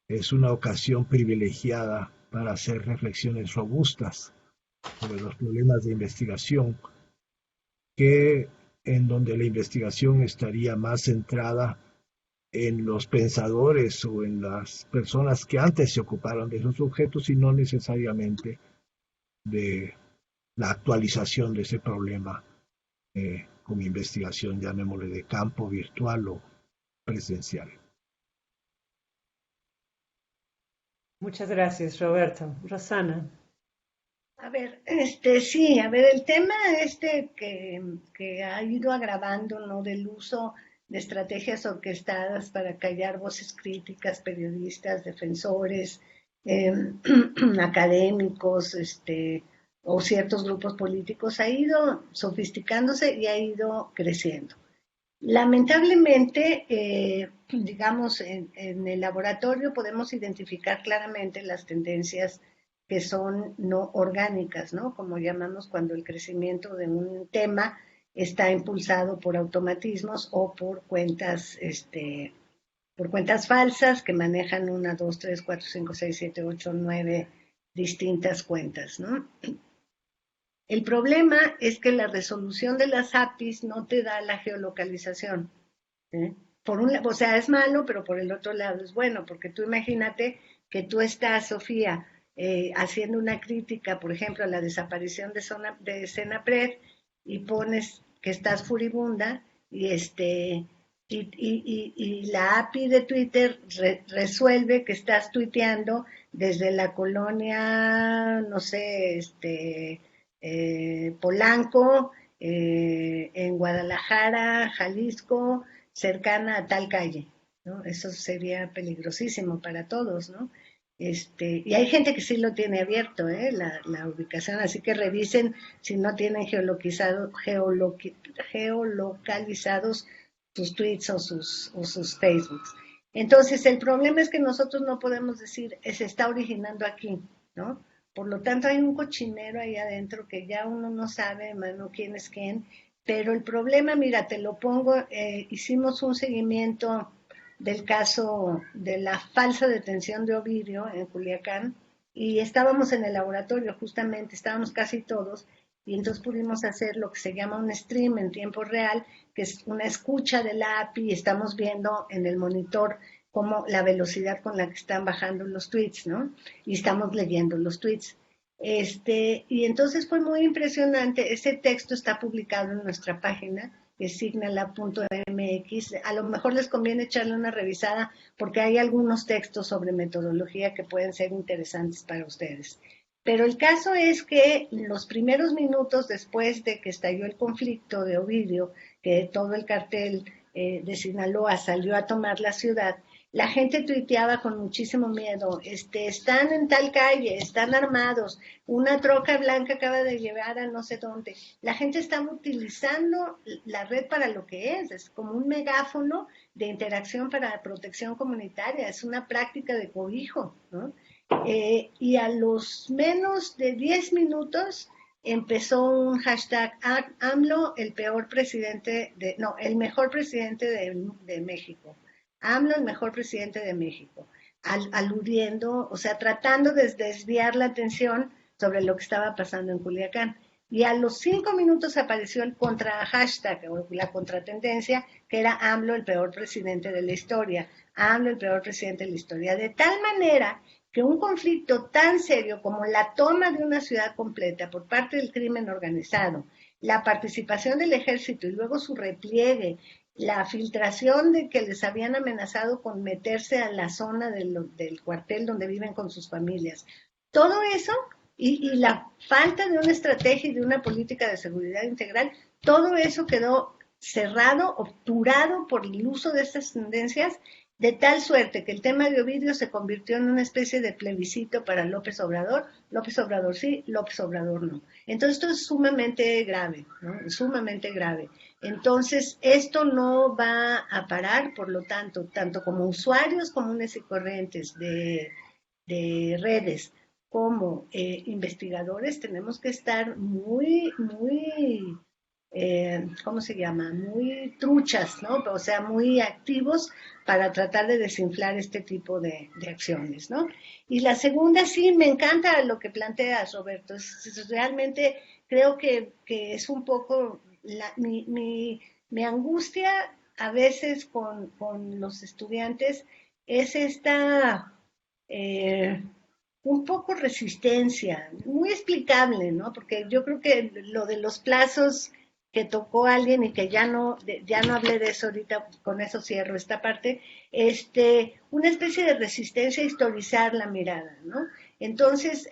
es una ocasión privilegiada para hacer reflexiones robustas sobre los problemas de investigación, que en donde la investigación estaría más centrada en los pensadores o en las personas que antes se ocuparon de esos objetos y no necesariamente de la actualización de ese problema con investigación, llamémosle de campo virtual o presencial. Muchas gracias, Roberto. Rosana. A ver, sí, a ver, el tema que ha ido agravando, ¿no? Del uso de estrategias orquestadas para callar voces críticas, periodistas, defensores, académicos, o ciertos grupos políticos, ha ido sofisticándose y ha ido creciendo. Lamentablemente, digamos, en el laboratorio podemos identificar claramente las tendencias que son no orgánicas, ¿no? Como llamamos cuando el crecimiento de un tema está impulsado por automatismos o por cuentas falsas que manejan 1, 2, 3, 4, 5, 6, 7, 8, 9 distintas cuentas, ¿no? El problema es que la resolución de las APIs no te da la geolocalización. O sea, es malo, pero por el otro lado es bueno, porque tú imagínate que tú estás, Sofía, haciendo una crítica, por ejemplo, a la desaparición de Senapred y pones que estás furibunda y la API de Twitter resuelve que estás tuiteando desde la colonia, no sé, Polanco, en Guadalajara, Jalisco, cercana a tal calle, ¿no? Eso sería peligrosísimo para todos, ¿no? Y hay gente que sí lo tiene abierto, la ubicación, así que revisen si no tienen geolocalizados sus tweets o sus Facebooks. Entonces, el problema es que nosotros no podemos decir, se está originando aquí, ¿no? Por lo tanto, hay un cochinero ahí adentro que ya uno no sabe, hermano, quién es quién. Pero el problema, mira, te lo pongo, hicimos un seguimiento del caso de la falsa detención de Ovidio en Culiacán y estábamos en el laboratorio, justamente, estábamos casi todos, y entonces pudimos hacer lo que se llama un stream en tiempo real, que es una escucha de la API, y estamos viendo en el monitor como la velocidad con la que están bajando los tweets, ¿no? Y estamos leyendo los tweets. Y entonces fue muy impresionante. Ese texto está publicado en nuestra página, que es signala.mx. A lo mejor les conviene echarle una revisada porque hay algunos textos sobre metodología que pueden ser interesantes para ustedes. Pero el caso es que los primeros minutos después de que estalló el conflicto de Ovidio, que todo el cartel de Sinaloa salió a tomar la ciudad, la gente tuiteaba con muchísimo miedo, están en tal calle, están armados, una troca blanca acaba de llevar a no sé dónde. La gente estaba utilizando la red para lo que es como un megáfono de interacción para protección comunitaria, es una práctica de cobijo, ¿no? Y a los menos de 10 minutos empezó un hashtag AMLO, el mejor presidente de México. AMLO, el mejor presidente de México, aludiendo, o sea, tratando de desviar la atención sobre lo que estaba pasando en Culiacán. Y a los 5 minutos apareció el hashtag o la contratendencia, que era AMLO, el peor presidente de la historia. AMLO, el peor presidente de la historia. De tal manera que un conflicto tan serio como la toma de una ciudad completa por parte del crimen organizado, la participación del ejército y luego su repliegue, la filtración de que les habían amenazado con meterse a la zona del cuartel donde viven con sus familias. Todo eso y la falta de una estrategia y de una política de seguridad integral, todo eso quedó cerrado, obturado por el uso de estas tendencias de tal suerte que el tema de Ovidio se convirtió en una especie de plebiscito para López Obrador sí, López Obrador no. Entonces esto es sumamente grave, ¿no? Sumamente grave. Entonces esto no va a parar, por lo tanto, tanto como usuarios comunes y corrientes de redes como investigadores tenemos que estar muy, muy ¿cómo se llama? Muy truchas, ¿no? O sea, muy activos para tratar de desinflar este tipo de acciones, ¿no? Y la segunda, sí, me encanta lo que planteas, Roberto. Realmente creo que es un poco mi angustia a veces con los estudiantes es esta un poco resistencia, muy explicable, ¿no? Porque yo creo que lo de los plazos que tocó alguien y que ya no hablé de eso ahorita, con eso cierro esta parte, una especie de resistencia a historizar la mirada, ¿no? Entonces,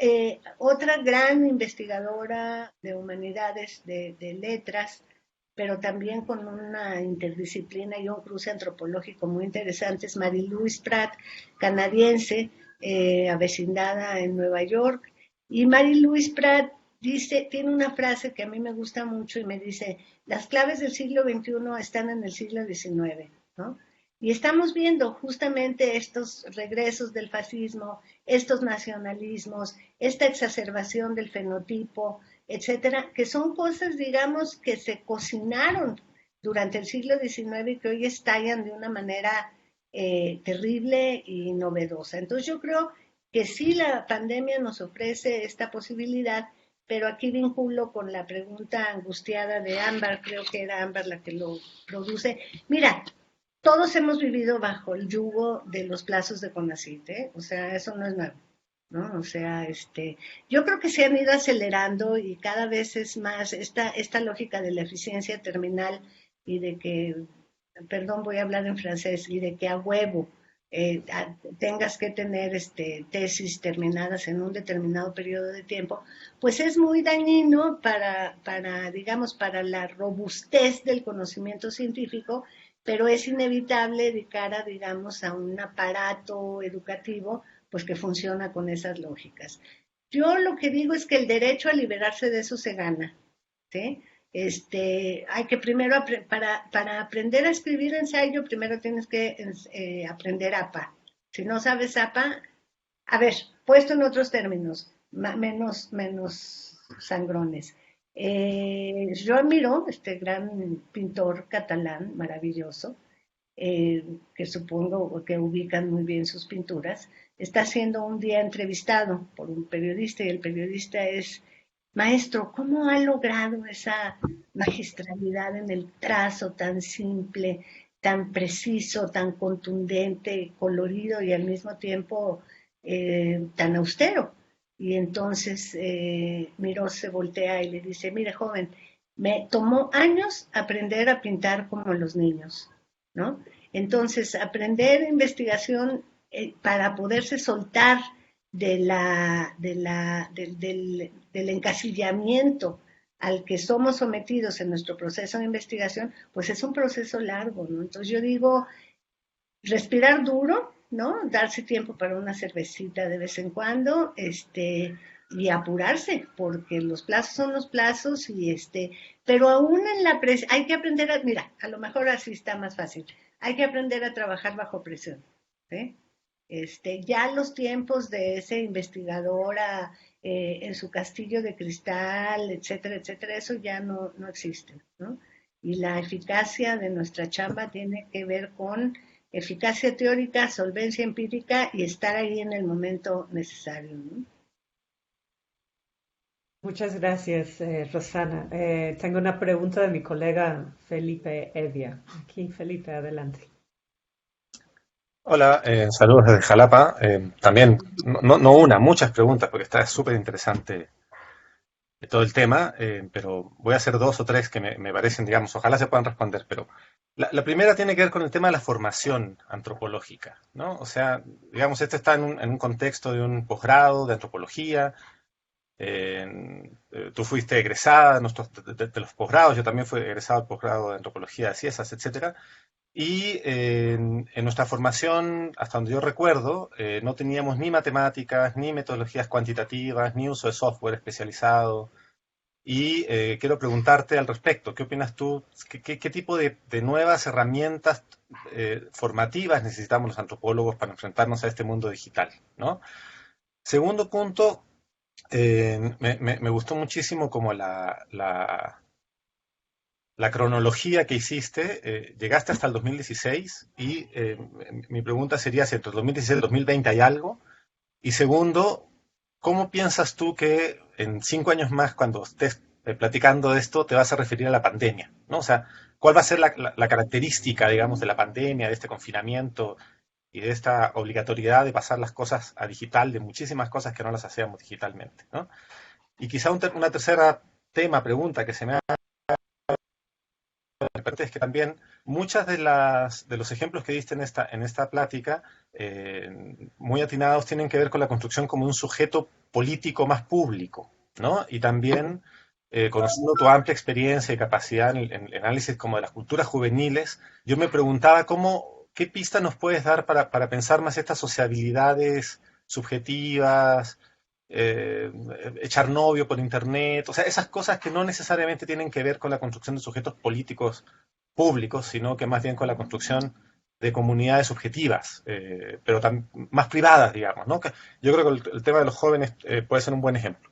otra gran investigadora de humanidades, de letras, pero también con una interdisciplina y un cruce antropológico muy interesante, es Marie-Louise Pratt, canadiense, avecindada en Nueva York, y Marie-Louise Pratt tiene una frase que a mí me gusta mucho y me dice, las claves del siglo XXI están en el siglo XIX, ¿no? Y estamos viendo justamente estos regresos del fascismo, estos nacionalismos, esta exacerbación del fenotipo, etcétera, que son cosas, digamos, que se cocinaron durante el siglo XIX y que hoy estallan de una manera terrible y novedosa. Entonces yo creo que sí la pandemia nos ofrece esta posibilidad, pero aquí vinculo con la pregunta angustiada de Ámbar, creo que era Ámbar la que lo produce. Mira, todos hemos vivido bajo el yugo de los plazos de CONACYT, ¿eh? O sea, eso no es nuevo, ¿no? O sea, yo creo que se han ido acelerando y cada vez es más esta lógica de la eficiencia terminal y de que, perdón, voy a hablar en francés, y de que a huevo tengas que tener tesis terminadas en un determinado periodo de tiempo, pues es muy dañino digamos, para la robustez del conocimiento científico, pero es inevitable de cara, digamos, a un aparato educativo, pues que funciona con esas lógicas. Yo lo que digo es que el derecho a liberarse de eso se gana, ¿sí? Hay que primero, para aprender a escribir ensayo, primero tienes que aprender APA. Si no sabes APA, a ver, puesto en otros términos, menos sangrones. Joan Miró, este gran pintor catalán maravilloso, que supongo que ubican muy bien sus pinturas, está siendo un día entrevistado por un periodista y el periodista es: maestro, ¿cómo ha logrado esa magistralidad en el trazo tan simple, tan preciso, tan contundente, colorido y al mismo tiempo tan austero? Y entonces Miró se voltea y le dice: mire, joven, me tomó años aprender a pintar como los niños, ¿no? Entonces, aprender investigación para poderse soltar del encasillamiento al que somos sometidos en nuestro proceso de investigación, pues es un proceso largo, ¿no? Entonces yo digo, respirar duro, ¿no? Darse tiempo para una cervecita de vez en cuando, y apurarse, porque los plazos son los plazos, pero aún en la presión, hay que aprender mira, a lo mejor así está más fácil, hay que aprender a trabajar bajo presión, ¿sí? Ya los tiempos de ese investigadora en su castillo de cristal, etcétera, etcétera, eso ya no existe, ¿no? Y la eficacia de nuestra chamba tiene que ver con eficacia teórica, solvencia empírica y estar ahí en el momento necesario, ¿no? Muchas gracias, Rosana. Tengo una pregunta de mi colega Felipe Evia. Aquí, Felipe, adelante. Hola, saludos desde Jalapa. También, muchas preguntas, porque está súper interesante todo el tema, pero voy a hacer dos o tres que me parecen, digamos, ojalá se puedan responder, pero la primera tiene que ver con el tema de la formación antropológica, ¿no? O sea, digamos, este está en un contexto de un posgrado de antropología. Tú fuiste egresada de los posgrados, yo también fui egresado del posgrado de antropología de Ciesas, etcétera. Y en nuestra formación, hasta donde yo recuerdo, no teníamos ni matemáticas, ni metodologías cuantitativas, ni uso de software especializado. Y quiero preguntarte al respecto, ¿qué opinas tú? ¿Qué tipo de nuevas herramientas formativas necesitamos los antropólogos para enfrentarnos a este mundo digital, ¿no? Segundo punto, me gustó muchísimo como la cronología que hiciste. Llegaste hasta el 2016 y mi pregunta sería si entre el 2016 y el 2020 hay algo. Y segundo, ¿cómo piensas tú que en 5 años más, cuando estés platicando de esto, te vas a referir a la pandemia, ¿no? O sea, ¿cuál va a ser la característica, digamos, de la pandemia, de este confinamiento y de esta obligatoriedad de pasar las cosas a digital, de muchísimas cosas que no las hacíamos digitalmente, ¿no? Y quizá una tercera pregunta que se me es que también muchas de los ejemplos que diste en esta plática, muy atinados, tienen que ver con la construcción como un sujeto político más público, ¿no? Y también, conociendo tu amplia experiencia y capacidad en el análisis como de las culturas juveniles, yo me preguntaba qué pista nos puedes dar para pensar más estas sociabilidades subjetivas, eh, echar novio por internet, o sea, esas cosas que no necesariamente tienen que ver con la construcción de sujetos políticos públicos, sino que más bien con la construcción de comunidades subjetivas, pero más privadas, digamos, ¿no? Yo creo que el tema de los jóvenes puede ser un buen ejemplo.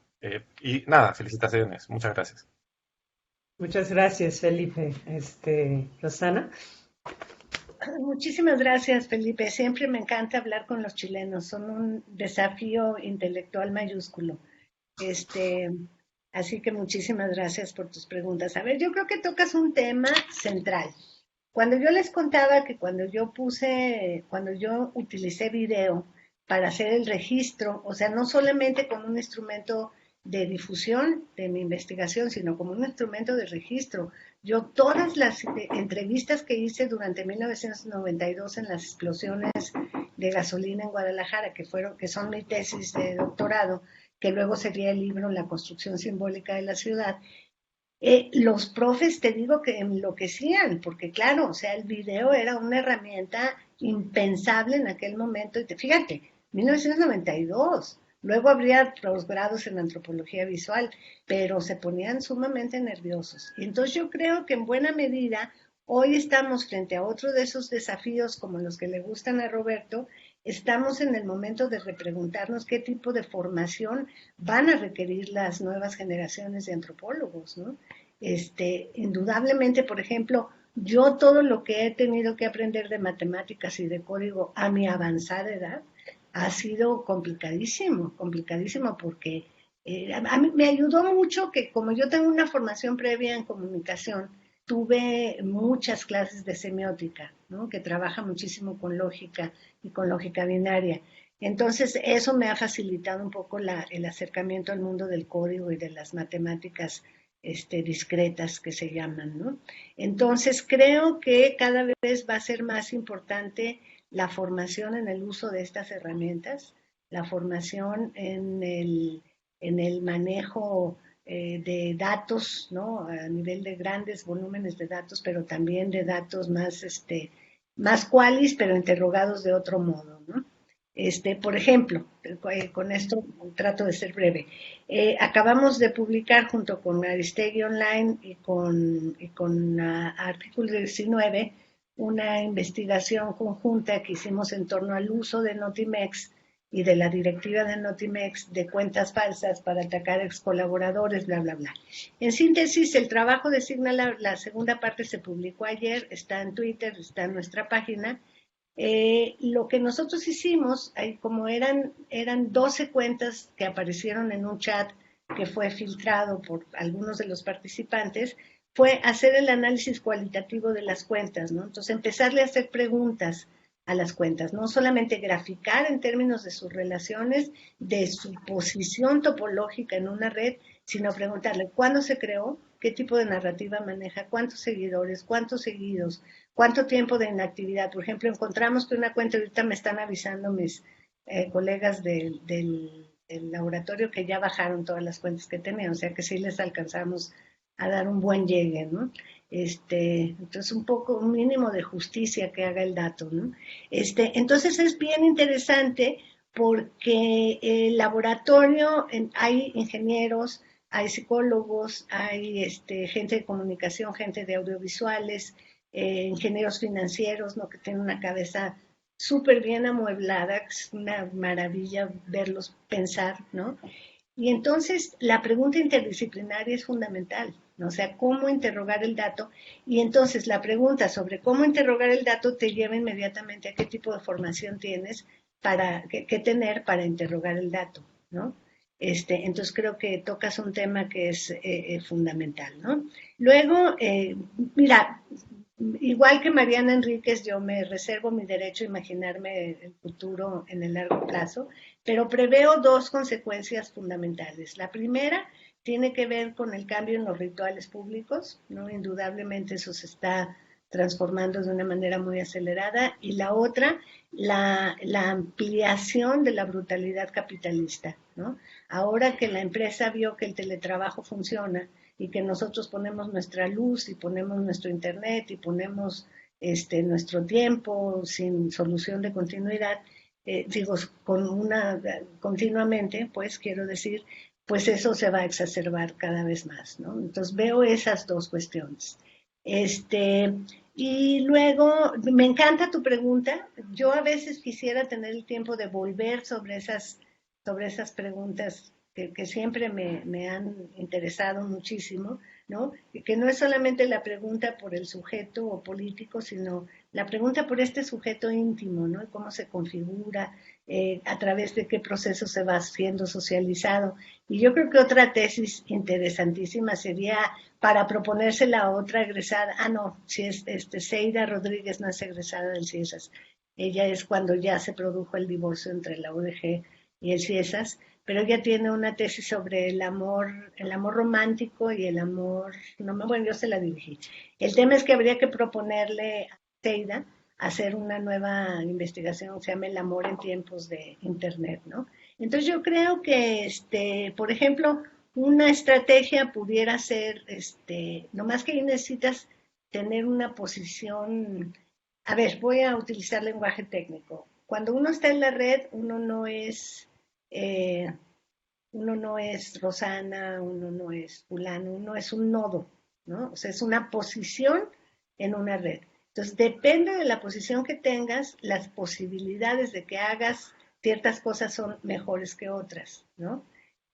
Y nada, felicitaciones, muchas gracias. Muchas gracias, Felipe. Rosana. Muchísimas gracias, Felipe. Siempre me encanta hablar con los chilenos. Son un desafío intelectual mayúsculo. Así que muchísimas gracias por tus preguntas. A ver, yo creo que tocas un tema central. Cuando yo les contaba que cuando yo utilicé video para hacer el registro, o sea, no solamente como un instrumento de difusión de mi investigación, sino como un instrumento de registro. Yo todas las entrevistas que hice durante 1992 en las explosiones de gasolina en Guadalajara, que son mi tesis de doctorado, que luego sería el libro La construcción simbólica de la ciudad, los profes, te digo, que enloquecían, porque claro, o sea, el video era una herramienta impensable en aquel momento. Y fíjate, 1992, luego habría posgrados en antropología visual, pero se ponían sumamente nerviosos. Y entonces yo creo que en buena medida hoy estamos frente a otro de esos desafíos como los que le gustan a Roberto. Estamos en el momento de repreguntarnos qué tipo de formación van a requerir las nuevas generaciones de antropólogos, ¿no? Indudablemente, por ejemplo, yo todo lo que he tenido que aprender de matemáticas y de código a mi avanzada edad ha sido complicadísimo porque a mí me ayudó mucho que como yo tengo una formación previa en comunicación, tuve muchas clases de semiótica, ¿no? Que trabaja muchísimo con lógica y con lógica binaria. Entonces, eso me ha facilitado un poco el acercamiento al mundo del código y de las matemáticas discretas que se llaman, ¿no? Entonces, creo que cada vez va a ser más importante la formación en el uso de estas herramientas, la formación en el manejo de datos, ¿no? A nivel de grandes volúmenes de datos, pero también de datos más cualis, pero interrogados de otro modo, ¿no? Por ejemplo, con esto trato de ser breve. Acabamos de publicar junto con Aristegui Online y con Artículo 19 una investigación conjunta que hicimos en torno al uso de Notimex y de la directiva de Notimex de cuentas falsas para atacar a ex colaboradores, bla, bla, bla. En síntesis, el trabajo de Signal, la segunda parte se publicó ayer, está en Twitter, está en nuestra página. Lo que nosotros hicimos, como eran 12 cuentas que aparecieron en un chat que fue filtrado por algunos de los participantes, fue hacer el análisis cualitativo de las cuentas, ¿no? Entonces, empezarle a hacer preguntas a las cuentas, no solamente graficar en términos de sus relaciones, de su posición topológica en una red, sino preguntarle cuándo se creó, qué tipo de narrativa maneja, cuántos seguidores, cuántos seguidos, cuánto tiempo de inactividad. Por ejemplo, encontramos que una cuenta, ahorita me están avisando mis colegas del laboratorio que ya bajaron todas las cuentas que tenían, o sea que sí les alcanzamos a dar un buen llegue, ¿no? Entonces un mínimo de justicia que haga el dato, ¿no? Entonces es bien interesante porque el laboratorio, hay ingenieros, hay psicólogos, hay gente de comunicación, gente de audiovisuales, ingenieros financieros, ¿no? Que tienen una cabeza súper bien amueblada, es una maravilla verlos pensar, ¿no? Y entonces la pregunta interdisciplinaria es fundamental, ¿no? O sea, cómo interrogar el dato. Y entonces la pregunta sobre cómo interrogar el dato te lleva inmediatamente a qué tipo de formación tienes que tener para interrogar el dato, ¿no? Entonces creo que tocas un tema que es fundamental, ¿no? Luego, mira, igual que Mariana Enríquez, yo me reservo mi derecho a imaginarme el futuro en el largo plazo, pero preveo dos consecuencias fundamentales. La primera tiene que ver con el cambio en los rituales públicos, ¿no? Indudablemente eso se está transformando de una manera muy acelerada, y la otra, la ampliación de la brutalidad capitalista, ¿no? Ahora que la empresa vio que el teletrabajo funciona y que nosotros ponemos nuestra luz y ponemos nuestro internet y ponemos nuestro tiempo sin solución de continuidad, continuamente, pues quiero decir, pues eso se va a exacerbar cada vez más, ¿no? Entonces veo esas dos cuestiones. Y luego, me encanta tu pregunta. Yo a veces quisiera tener el tiempo de volver sobre esas preguntas que siempre me han interesado muchísimo, ¿no? Que no es solamente la pregunta por el sujeto o político, sino la pregunta por este sujeto íntimo, ¿no? Cómo se configura, a través de qué proceso se va siendo socializado. Y yo creo que otra tesis interesantísima sería para proponérsela a otra egresada. No, si es Seida Rodríguez, no es egresada del CIESAS. Ella es cuando ya se produjo el divorcio entre la UDG y el CIESAS, pero ella tiene una tesis sobre el amor romántico y el amor, yo se la dirigí. El tema es que habría que proponerle a Seida hacer una nueva investigación que se llama El amor en tiempos de Internet, ¿no? Entonces yo creo que, por ejemplo, una estrategia pudiera ser, nomás que ahí necesitas tener una posición. A ver, voy a utilizar lenguaje técnico. Cuando uno está en la red, uno no es Rosana, uno no es fulano, uno es un nodo, ¿no? O sea, es una posición en una red. Entonces, depende de la posición que tengas, las posibilidades de que hagas ciertas cosas son mejores que otras, ¿no?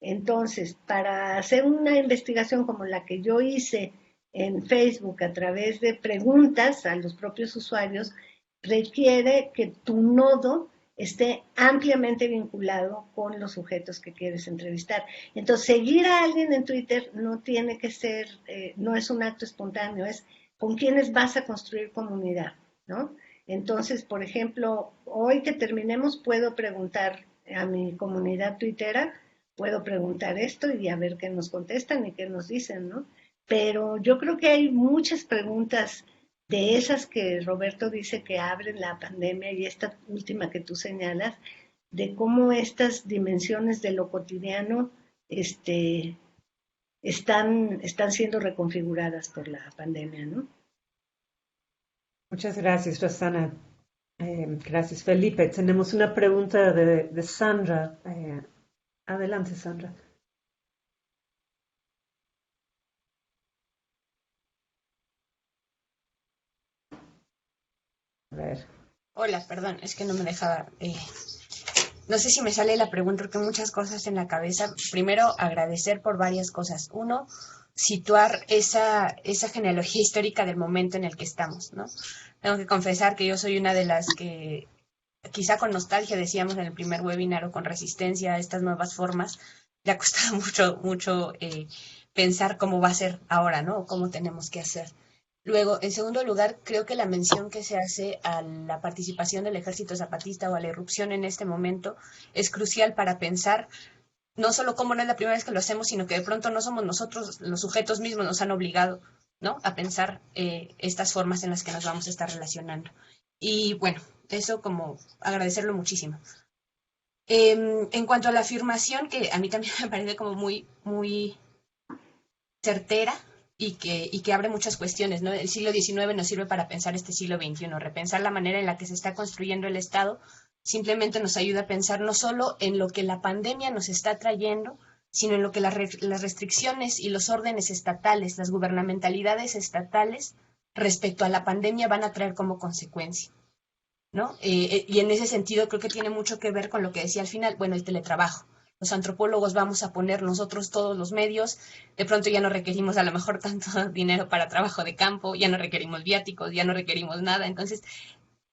Entonces, para hacer una investigación como la que yo hice en Facebook a través de preguntas a los propios usuarios, requiere que tu nodo esté ampliamente vinculado con los sujetos que quieres entrevistar. Entonces, seguir a alguien en Twitter no tiene que ser, no es un acto espontáneo, es con quienes vas a construir comunidad, ¿no? Entonces, por ejemplo, hoy que terminemos puedo preguntar a mi comunidad tuitera, puedo preguntar esto y a ver qué nos contestan y qué nos dicen, ¿no? Pero yo creo que hay muchas preguntas de esas que Roberto dice que abren la pandemia, y esta última que tú señalas, de cómo estas dimensiones de lo cotidiano están siendo reconfiguradas por la pandemia, ¿no? Muchas gracias, Rosana. Gracias, Felipe. Tenemos una pregunta de Sandra. Adelante, Sandra. A ver. Hola, perdón, es que no me dejaba. No sé si me sale la pregunta porque hay muchas cosas en la cabeza. Primero, agradecer por varias cosas. Uno, situar esa genealogía histórica del momento en el que estamos, ¿no? Tengo que confesar que yo soy una de las que, quizá con nostalgia decíamos en el primer webinar, o con resistencia a estas nuevas formas, le ha costado mucho pensar cómo va a ser ahora, ¿no? O cómo tenemos que hacer. Luego, en segundo lugar, creo que la mención que se hace a la participación del Ejército Zapatista o a la irrupción en este momento es crucial para pensar no solo cómo no es la primera vez que lo hacemos, sino que de pronto no somos nosotros, los sujetos mismos nos han obligado, ¿no?, a pensar estas formas en las que nos vamos a estar relacionando. Y bueno, eso como agradecerlo muchísimo. En cuanto a la afirmación, que a mí también me parece como muy, muy certera, y que abre muchas cuestiones, ¿no? El siglo XIX nos sirve para pensar este siglo XXI, repensar la manera en la que se está construyendo el Estado, simplemente nos ayuda a pensar no solo en lo que la pandemia nos está trayendo, sino en lo que las restricciones y los órdenes estatales, las gubernamentalidades estatales respecto a la pandemia van a traer como consecuencia, ¿no? Y en ese sentido creo que tiene mucho que ver con lo que decía al final, bueno, el teletrabajo. Los antropólogos vamos a poner nosotros todos los medios, de pronto ya no requerimos a lo mejor tanto dinero para trabajo de campo, ya no requerimos viáticos, ya no requerimos nada. Entonces,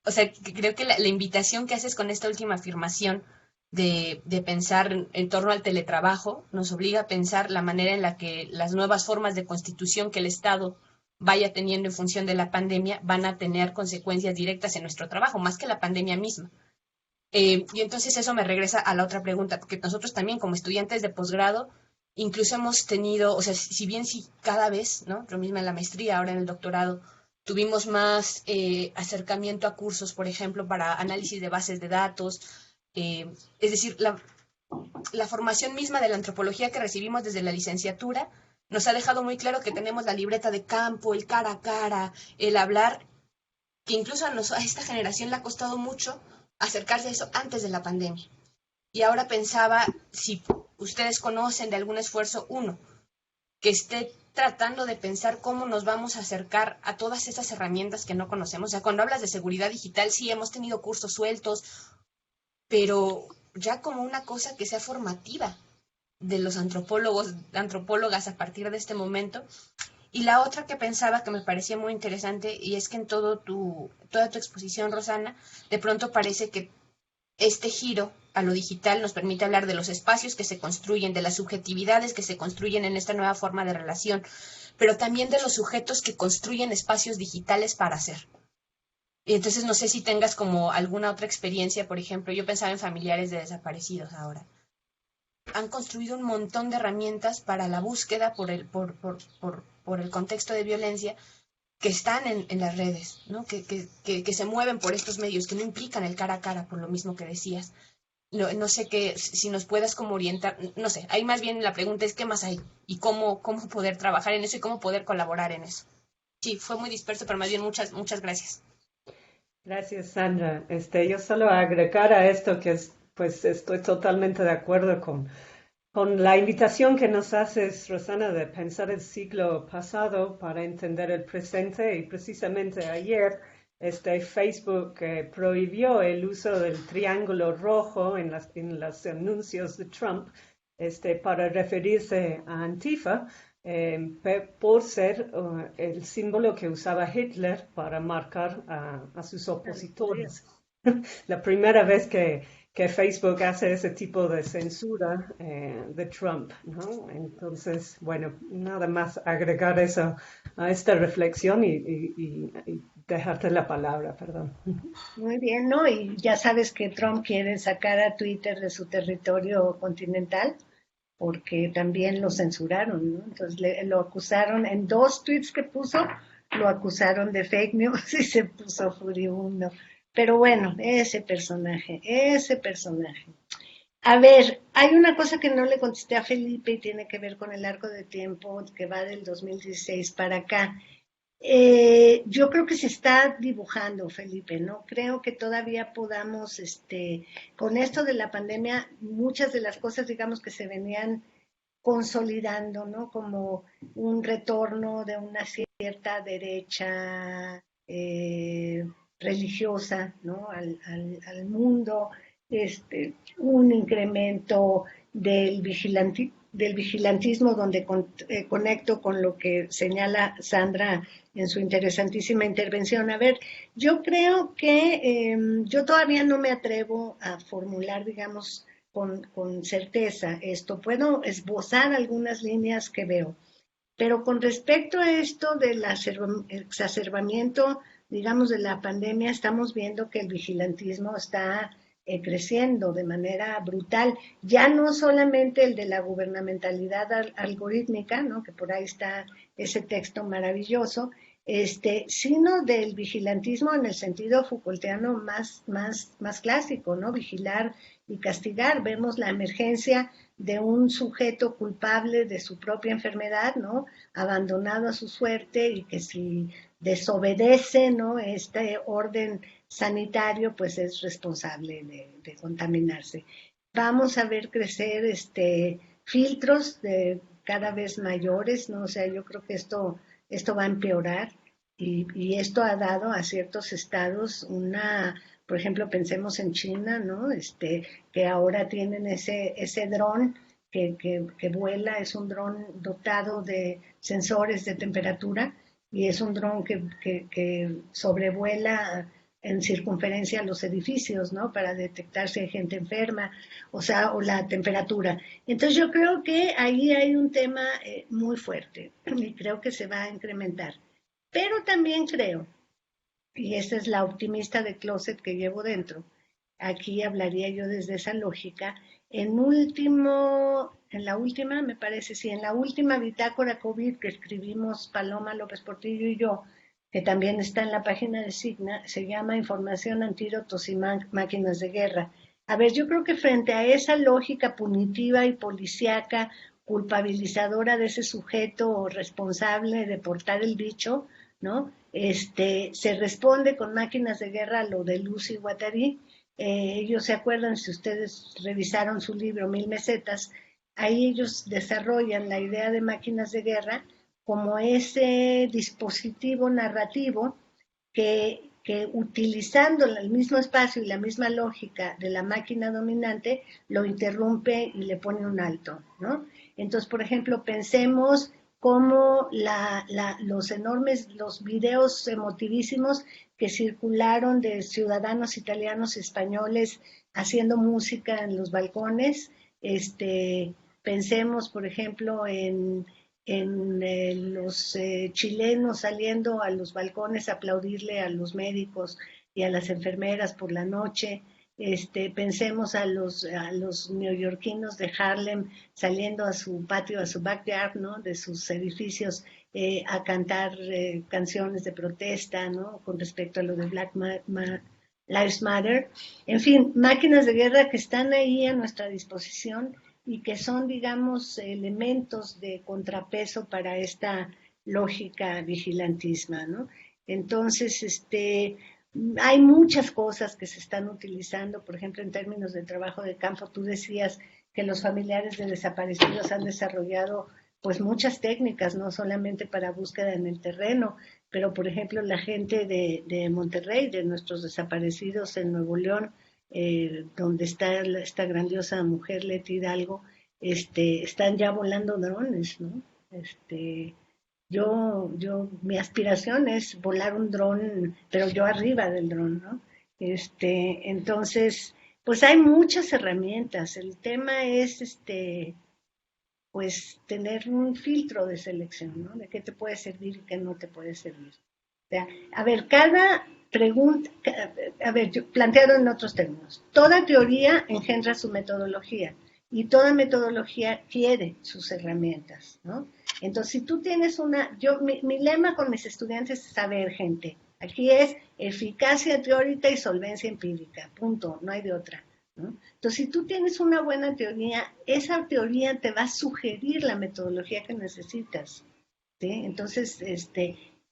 o sea, creo que la invitación que haces con esta última afirmación de pensar en torno al teletrabajo nos obliga a pensar la manera en la que las nuevas formas de constitución que el Estado vaya teniendo en función de la pandemia van a tener consecuencias directas en nuestro trabajo, más que la pandemia misma. Y entonces eso me regresa a la otra pregunta, porque nosotros también como estudiantes de posgrado, incluso hemos tenido, o sea, si bien si cada vez, ¿no? Lo mismo en la maestría, ahora en el doctorado, tuvimos más acercamiento a cursos, por ejemplo, para análisis de bases de datos, es decir, la formación misma de la antropología que recibimos desde la licenciatura nos ha dejado muy claro que tenemos la libreta de campo, el cara a cara, el hablar, que incluso a esta generación le ha costado mucho acercarse a eso antes de la pandemia. Y ahora pensaba si ustedes conocen de algún esfuerzo, uno, que esté tratando de pensar cómo nos vamos a acercar a todas esas herramientas que no conocemos. O sea, cuando hablas de seguridad digital, sí hemos tenido cursos sueltos, pero ya como una cosa que sea formativa de los antropólogos, antropólogas a partir de este momento. Y la otra que pensaba que me parecía muy interesante, y es que en toda tu exposición, Rosana, de pronto parece que este giro a lo digital nos permite hablar de los espacios que se construyen, de las subjetividades que se construyen en esta nueva forma de relación, pero también de los sujetos que construyen espacios digitales para ser. Y entonces no sé si tengas como alguna otra experiencia, por ejemplo, yo pensaba en familiares de desaparecidos ahora. Han construido un montón de herramientas para la búsqueda por el contexto de violencia que están en las redes, ¿no? Que se mueven por estos medios, que no implican el cara a cara, por lo mismo que decías. No sé si nos puedas como orientar, no sé, ahí más bien la pregunta es ¿qué más hay? Y cómo poder trabajar en eso y cómo poder colaborar en eso. Sí, fue muy disperso, pero más bien muchas gracias. Gracias, Sandra. Yo solo agregar a esto que pues estoy totalmente de acuerdo con la invitación que nos haces, Rosana, de pensar el siglo pasado para entender el presente. Y precisamente ayer Facebook prohibió el uso del triángulo rojo en los anuncios de Trump para referirse a Antifa, por ser el símbolo que usaba Hitler para marcar a sus opositores. La primera vez que Facebook hace ese tipo de censura de Trump, ¿no? Entonces, bueno, nada más agregar eso a esta reflexión y dejarte la palabra, perdón. Muy bien, ¿no? Y ya sabes que Trump quiere sacar a Twitter de su territorio continental porque también lo censuraron, ¿no? Entonces lo acusaron en 2 tweets que puso, lo acusaron de fake news y se puso furibundo. Pero bueno, ese personaje. A ver, hay una cosa que no le contesté a Felipe y tiene que ver con el arco de tiempo que va del 2016 para acá. Yo creo que se está dibujando, Felipe, ¿no? Creo que todavía podamos, con esto de la pandemia, muchas de las cosas, digamos, que se venían consolidando, ¿no? Como un retorno de una cierta derecha religiosa, ¿no? al mundo, un incremento del vigilantismo, donde conecto con lo que señala Sandra en su interesantísima intervención. A ver, yo creo que yo todavía no me atrevo a formular, digamos, con certeza esto. Puedo esbozar algunas líneas que veo, pero con respecto a esto del exacerbamiento, digamos, de la pandemia, estamos viendo que el vigilantismo está creciendo de manera brutal, ya no solamente el de la gubernamentalidad algorítmica, ¿no? Que por ahí está ese texto maravilloso, sino del vigilantismo en el sentido Foucaultiano más clásico, ¿no? Vigilar y castigar. Vemos la emergencia de un sujeto culpable de su propia enfermedad, ¿no? Abandonado a su suerte y que si desobedece, ¿no? Este orden sanitario, pues es responsable de contaminarse. Vamos a ver crecer filtros de cada vez mayores, ¿no? O sea, yo creo que esto va a empeorar y esto ha dado a ciertos estados por ejemplo, pensemos en China, ¿no? Que ahora tienen ese dron que vuela, es un dron dotado de sensores de temperatura y es un dron que sobrevuela en circunferencia los edificios, ¿no? Para detectar si hay gente enferma, o la temperatura. Entonces yo creo que ahí hay un tema muy fuerte y creo que se va a incrementar. Pero también creo, y esa es la optimista de closet que llevo dentro, aquí hablaría yo desde esa lógica, en la última bitácora COVID que escribimos Paloma López Portillo y yo, que también está en la página de Signa, se llama Información, Antídotos y Máquinas de Guerra. A ver, yo creo que frente a esa lógica punitiva y policíaca, culpabilizadora de ese sujeto responsable de portar el bicho, ¿no? Se responde con máquinas de guerra a lo de Lucy Guattari. Ellos se acuerdan, si ustedes revisaron su libro 1000 mesetas, ahí ellos desarrollan la idea de máquinas de guerra como ese dispositivo narrativo que utilizando el mismo espacio y la misma lógica de la máquina dominante, lo interrumpe y le pone un alto, ¿no? Entonces, por ejemplo, pensemos cómo los videos emotivísimos que circularon de ciudadanos italianos y españoles haciendo música en los balcones, pensemos, por ejemplo, en los chilenos saliendo a los balcones a aplaudirle a los médicos y a las enfermeras por la noche. Pensemos a los neoyorquinos de Harlem saliendo a su patio, a su backyard, ¿no? De sus edificios a cantar canciones de protesta, ¿no? Con respecto a lo de Black Lives Matter. En fin, máquinas de guerra que están ahí a nuestra disposición y que son, digamos, elementos de contrapeso para esta lógica vigilantisma, ¿no? Entonces, hay muchas cosas que se están utilizando, por ejemplo, en términos de trabajo de campo. Tú decías que los familiares de desaparecidos han desarrollado pues muchas técnicas, no solamente para búsqueda en el terreno, pero por ejemplo la gente de Monterrey, de nuestros desaparecidos en Nuevo León, donde está esta grandiosa mujer Leti Hidalgo, están ya volando drones, ¿no? Mi aspiración es volar un dron, pero yo arriba del dron, ¿no? Entonces, pues hay muchas herramientas. El tema es, pues, tener un filtro de selección, ¿no? De qué te puede servir y qué no te puede servir. O sea, a ver, cada pregunta, yo planteado en otros términos, toda teoría engendra su metodología y toda metodología quiere sus herramientas, ¿no? Entonces, si tú tienes mi lema con mis estudiantes es saber, gente. Aquí es eficacia teórica y solvencia empírica, punto, no hay de otra, ¿no? Entonces, si tú tienes una buena teoría, esa teoría te va a sugerir la metodología que necesitas, ¿sí? Entonces,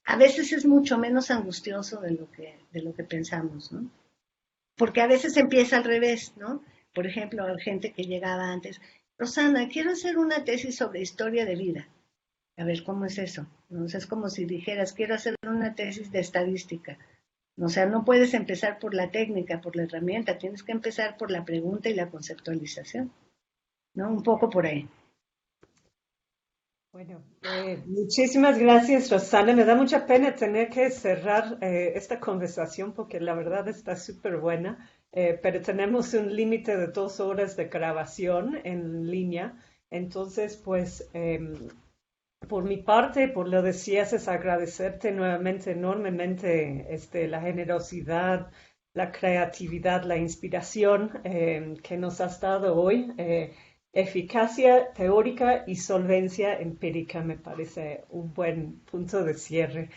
a veces es mucho menos angustioso de lo que pensamos, ¿no? Porque a veces empieza al revés, ¿no? Por ejemplo, hay gente que llegaba antes, Rosana, quiero hacer una tesis sobre historia de vida. A ver, ¿cómo es eso? ¿No? O sea, es como si dijeras, quiero hacer una tesis de estadística. O sea, no puedes empezar por la técnica, por la herramienta, tienes que empezar por la pregunta y la conceptualización, ¿no? Un poco por ahí. Bueno, muchísimas gracias, Rosana. Me da mucha pena tener que cerrar esta conversación porque la verdad está súper buena, pero tenemos un límite de 2 horas de grabación en línea. Entonces, pues, por mi parte, por lo decías, es agradecerte nuevamente enormemente la generosidad, la creatividad, la inspiración que nos has dado hoy. Eficacia teórica y solvencia empírica me parece un buen punto de cierre.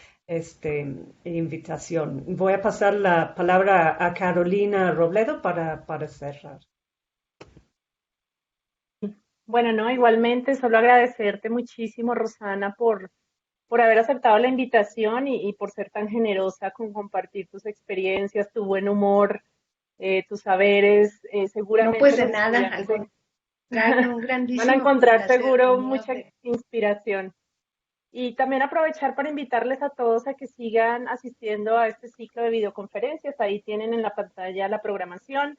invitación. Voy a pasar la palabra a Carolina Robledo para cerrar. Bueno, no, igualmente, solo agradecerte muchísimo, Rosana, por haber aceptado la invitación y por ser tan generosa con compartir tus experiencias, tu buen humor, tus saberes. No, Seguramente pues de los nada, al estudiantes contrario, un grandísimo van a encontrar placer seguro mío mucha de- inspiración. Y también aprovechar para invitarles a todos a que sigan asistiendo a este ciclo de videoconferencias. Ahí tienen en la pantalla la programación.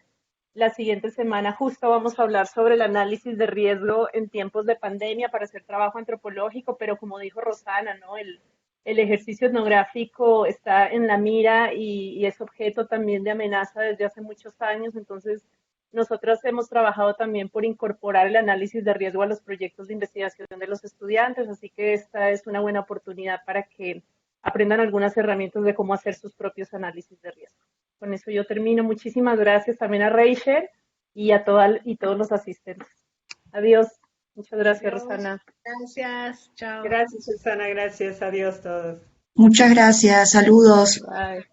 La siguiente semana justo vamos a hablar sobre el análisis de riesgo en tiempos de pandemia para hacer trabajo antropológico, pero como dijo Rosana, ¿no? El ejercicio etnográfico está en la mira y es objeto también de amenaza desde hace muchos años. Entonces, nosotros hemos trabajado también por incorporar el análisis de riesgo a los proyectos de investigación de los estudiantes, así que esta es una buena oportunidad para que aprendan algunas herramientas de cómo hacer sus propios análisis de riesgo. Con eso yo termino. Muchísimas gracias también a Rachel y a todos los asistentes. Adiós. Muchas gracias, Adiós. Rosana. Gracias, chao. Gracias, Susana. Gracias. Adiós todos. Muchas gracias. Saludos. Bye.